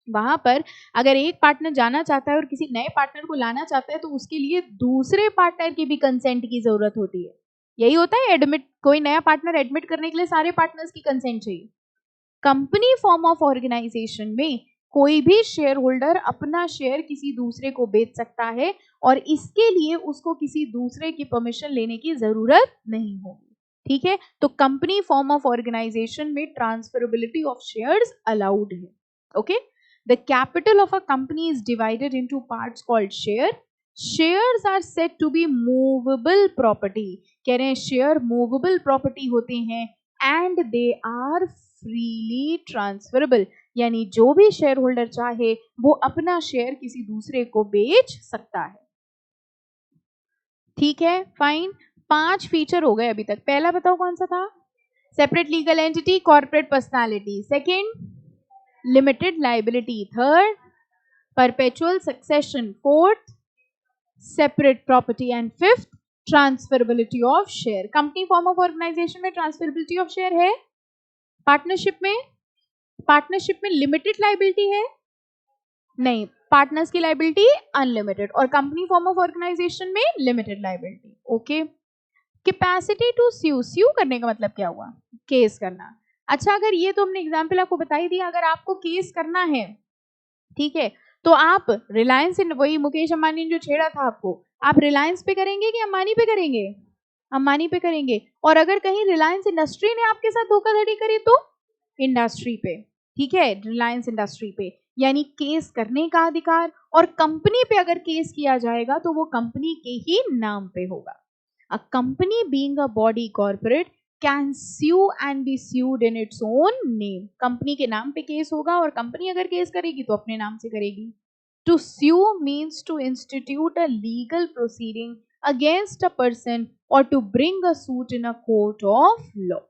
वहां पर अगर एक पार्टनर जाना चाहता है और किसी नए पार्टनर को लाना चाहता है तो उसके लिए दूसरे पार्टनर की भी कंसेंट की जरूरत होती है. यही होता है एडमिट, कोई नया पार्टनर एडमिट करने के लिए सारे पार्टनर्स की कंसेंट चाहिए. कंपनी फॉर्म ऑफ ऑर्गेनाइजेशन में कोई भी शेयर होल्डर अपना शेयर किसी दूसरे को बेच सकता है और इसके लिए उसको किसी दूसरे की परमिशन लेने की जरूरत नहीं होगी. ठीक है. तो कंपनी फॉर्म ऑफ ऑर्गेनाइजेशन में ट्रांसफरेबिलिटी ऑफ शेयर्स अलाउड है. Okay. The capital of a company is divided into parts called share. Shares are said to be movable property. कह रहे हैं शेयर मूवेबल प्रॉपर्टी होते हैं and they are freely transferable. यानी जो भी share holder चाहे वो अपना शेयर किसी दूसरे को बेच सकता है. ठीक है, फाइन. 5 फीचर हो गए अभी तक. पहला बताओ कौन सा था? Separate legal entity, corporate personality. Second, limited liability. Third, perpetual succession. Fourth, separate property. And fifth, transferability of share. Company form of organisation में ट्रांसफरेबिलिटी ऑफ शेयर है. पार्टनरशिप में लिमिटेड लाइबिलिटी है नहीं, पार्टनर्स की लाइबिलिटी अनलिमिटेड. और company form of organisation में limited liability. Okay. Capacity to sue करने का मतलब क्या हुआ? केस करना. अच्छा, अगर ये तो हमने एग्जाम्पल आपको बताई दिया, अगर आपको केस करना है, ठीक है, तो आप रिलायंस, वही मुकेश अंबानी ने जो छेड़ा था आपको, आप रिलायंस पे करेंगे कि अंबानी पे करेंगे? अंबानी पे करेंगे. और अगर कहीं रिलायंस इंडस्ट्री ने आपके साथ धोखाधड़ी करी तो इंडस्ट्री पे. ठीक है, रिलायंस इंडस्ट्री पे. यानी केस करने का अधिकार. और कंपनी पे अगर केस किया जाएगा तो वो कंपनी के ही नाम पे होगा. A company being a body corporate can sue and be sued in its own name. Company के नाम पे केस होगा और कंपनी अगर केस करेगी तो अपने नाम से करेगी. To sue means to institute a legal proceeding against a person or to bring a suit in a court of law.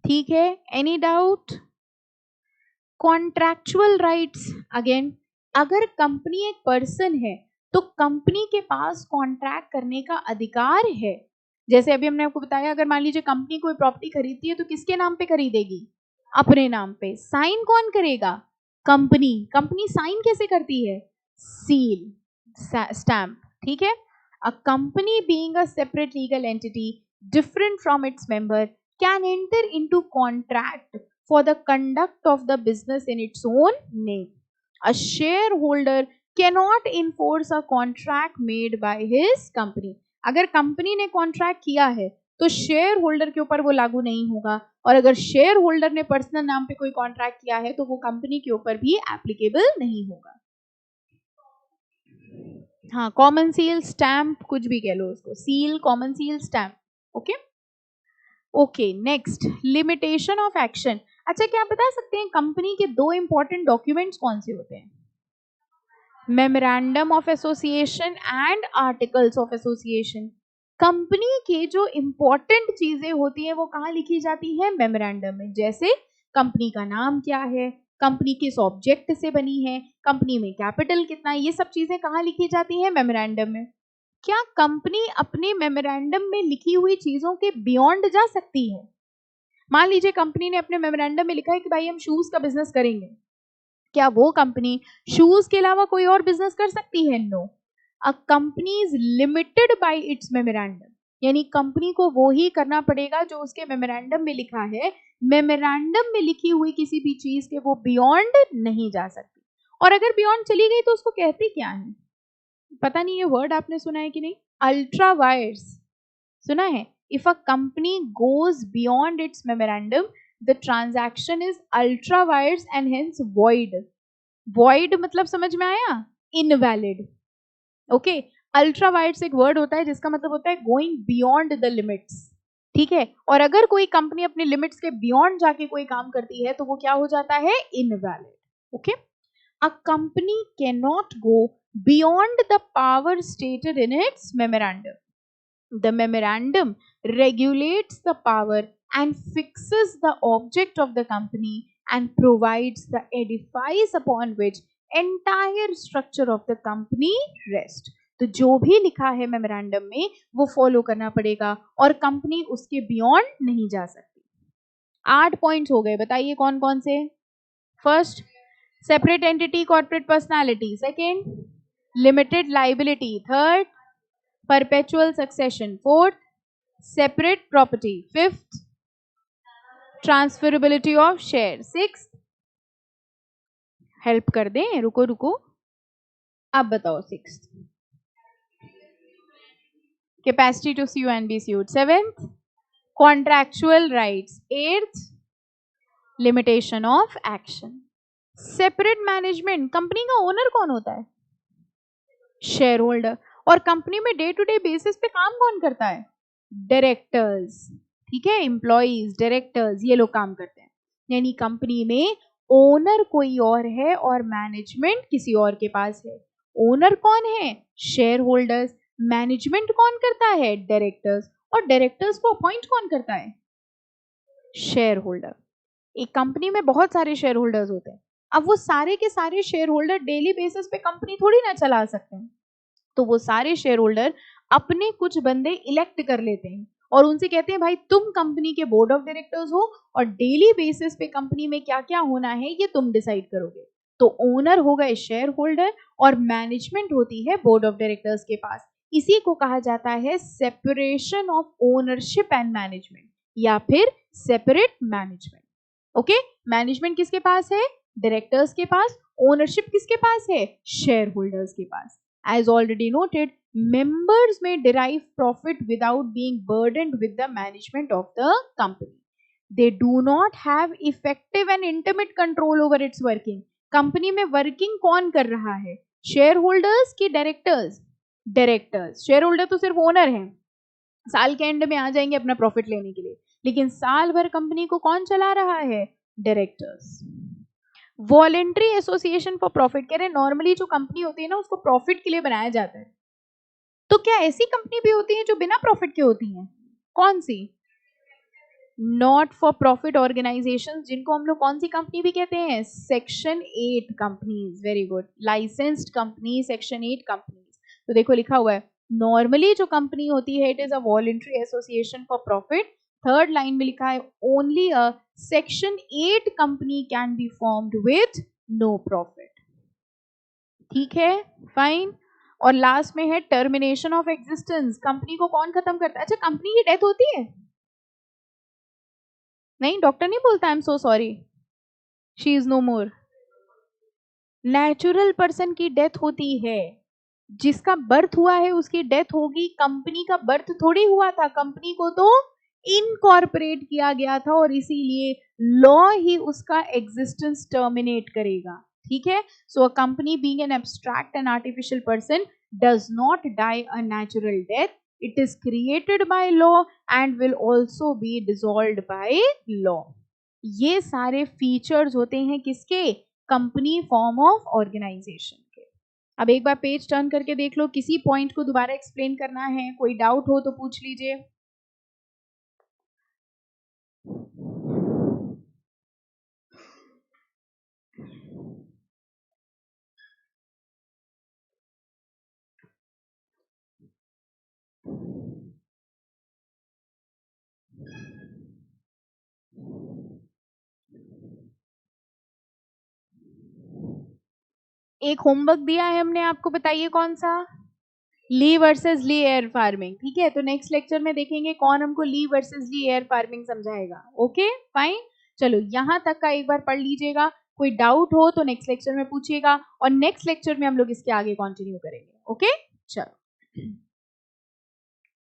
ठीक है, any doubt? Contractual rights. Again, अगर कंपनी एक पर्सन है तो कंपनी के पास कॉन्ट्रैक्ट करने का अधिकार है. जैसे अभी हमने आपको बताया, अगर मान लीजिए कंपनी कोई प्रॉपर्टी खरीदती है तो किसके नाम पे खरीदेगी? अपने नाम पे. साइन कौन करेगा? कंपनी. कंपनी साइन कैसे करती है? Seal, stamp. ठीक है. A company being a separate legal entity different from its member can enter into contract for the conduct of the business in its own name. A shareholder cannot enforce a contract made by his company. अगर company ने contract किया है तो share holder के ऊपर वो लागू नहीं होगा, और अगर शेयर होल्डर ने पर्सनल नाम पे कोई कॉन्ट्रैक्ट किया है तो वो कंपनी के ऊपर भी एप्लीकेबल नहीं होगा. हाँ, कॉमन सील, स्टैम्प, कुछ भी कह लो उसको, seal, common seal, stamp. Okay okay. Next, limitation of action. अच्छा, क्या आप बता सकते हैं कंपनी के दो इंपॉर्टेंट डॉक्यूमेंट्स कौन से होते हैं? Memorandum of association and articles of association. Company के जो इंपॉर्टेंट चीजें होती हैं वो कहाँ लिखी जाती है? मेमोरेंडम में. जैसे कंपनी का नाम क्या है, कंपनी किस ऑब्जेक्ट से बनी है, कंपनी में कैपिटल कितना है, ये सब चीजें कहाँ लिखी जाती हैं? मेमोरेंडम में. क्या कंपनी अपने मेमोरेंडम में लिखी हुई चीजों के बियॉन्ड जा सकती है? मान लीजिए कंपनी ने अपने मेमोरेंडम में लिखा है कि भाई हम शूज का बिजनेस करेंगे. क्या वो कंपनी शूज के अलावा कोई और बिजनेस कर सकती है? No. A company is limited by its memorandum. यानी कंपनी को वो ही करना पड़ेगा जो उसके मेमोरेंडम में लिखा है. मेमोरेंडम में लिखी हुई किसी भी चीज के वो बियॉन्ड नहीं जा सकती. और अगर बियॉन्ड चली गई तो उसको कहते क्या है? पता नहीं, ये वर्ड आपने सुना है कि नहीं? Ultra vires. सुना है? If a company goes beyond it's memorandum, the transaction is ultra vires and hence void. void मतलब समझ में आया? invalid. okay, ultra vires एक वर्ड होता है जिसका मतलब होता है going beyond the limits. ठीक है, और अगर कोई कंपनी अपने लिमिट्स के बियॉन्ड जाके कोई काम करती है तो वो क्या हो जाता है? Invalid. Okay. A company can not go beyond the power stated in its memorandum. The memorandum regulates the power and fixes the object of the company and provides the edifice upon which entire structure of the company rests. तो जो भी लिखा है memorandum में वो follow करना पड़ेगा और कंपनी उसके बियॉन्ड नहीं जा सकती. 8 पॉइंट्स हो गए, बताइए कौन कौन से? First, separate entity corporate personality. Second, limited liability. Third, perpetual succession. Fourth, separate property. Fifth, transferability of share. Sixth, help कर दें, रुको रुको, अब बताओ. Sixth, capacity to sue and be sued. Seventh, contractual rights. Eighth, limitation of action. Separate management. Company का owner कौन होता है? Share holder. और कंपनी में डे टू डे बेसिस पे काम कौन करता है? डायरेक्टर्स. ठीक है, एम्प्लॉइज, डायरेक्टर्स, ये लोग काम करते हैं. यानी कंपनी में ओनर कोई और है और मैनेजमेंट किसी और के पास है. ओनर कौन है? Share holders. मैनेजमेंट कौन करता है? डायरेक्टर्स. और डायरेक्टर्स को अपॉइंट कौन करता है? Share holder. एक कंपनी में बहुत सारे शेयर होल्डर्स होते हैं. अब वो सारे के सारे शेयर होल्डर डेली बेसिस पे कंपनी थोड़ी ना चला सकते हैं. तो वो सारे शेयर होल्डर अपने कुछ बंदे इलेक्ट कर लेते हैं और उनसे कहते हैं भाई तुम कंपनी के बोर्ड ऑफ डायरेक्टर्स हो और डेली बेसिस पे कंपनी में क्या क्या होना है ये तुम डिसाइड करोगे. तो ओनर होगा शेयर होल्डर और मैनेजमेंट होती है बोर्ड ऑफ डायरेक्टर्स के पास. इसी को कहा जाता है separation of ownership and management या फिर सेपरेट मैनेजमेंट. ओके, मैनेजमेंट किसके पास है? डायरेक्टर्स के पास. ओनरशिप किसके पास है? शेयर होल्डर्स के पास. As already noted, members may derive profit without being burdened with the management of the company. They do not have effective and intimate control over its working. Company में working कौन कर रहा है? Share holders की directors? Directors. Share holder तो सिर्फ owner है, साल के एंड में आ जाएंगे अपना प्रॉफिट लेने के लिए, लेकिन साल भर कंपनी को कौन चला रहा है? Directors. Voluntary association for profit. कह रहे नॉर्मली जो कंपनी होती है ना उसको प्रॉफिट के लिए बनाया जाता है. तो क्या ऐसी कंपनी भी होती है जो बिना प्रॉफिट के होती हैं? कौन सी? नॉट फॉर प्रॉफिट ऑर्गेनाइजेशन, जिनको हम लोग कौन सी कंपनी भी कहते हैं? Section 8 companies. Very good. Licensed company, section 8 companies. तो देखो लिखा हुआ है नॉर्मली जो कंपनी होती है it is a voluntary association for profit. Third line में लिखा है only a section 8 company can be formed with no profit. ठीक है, फाइन. और लास्ट में है टर्मिनेशन ऑफ एग्जिस्टेंस। कंपनी को कौन खत्म करता है? अच्छा, कंपनी की डेथ होती है? नहीं, डॉक्टर नहीं बोलता I am so sorry, she is no more. Natural person की डेथ होती है, जिसका बर्थ हुआ है उसकी डेथ होगी। कंपनी का बर्थ थोड़ी हुआ था, कंपनी को तो इनकॉर्पोरेट किया गया था और इसीलिए लॉ ही उसका एग्जिस्टेंस टर्मिनेट करेगा। ठीक है, so a company being an abstract and artificial person does not die a natural death, it is created by law and will also be dissolved by law. ये सारे फीचर्स होते हैं किसके? Company form of organisation के। अब एक बार page turn करके देख लो, किसी पॉइंट को दोबारा एक्सप्लेन करना है, कोई डाउट हो तो पूछ लीजिए। एक होमवर्क दिया है हमने आपको, बताइए कौन सा? ली वर्सेस ली एयर फार्मिंग। ठीक है, तो नेक्स्ट लेक्चर में देखेंगे कौन हमको ली वर्सेस ली एयर फार्मिंग समझाएगा। ओके फाइन, चलो यहाँ तक का एक बार पढ़ लीजिएगा। कोई डाउट हो तो नेक्स्ट लेक्चर में पूछिएगा और नेक्स्ट लेक्चर में हम लोग इसके आगे कंटिन्यू करेंगे। ओके, चलो।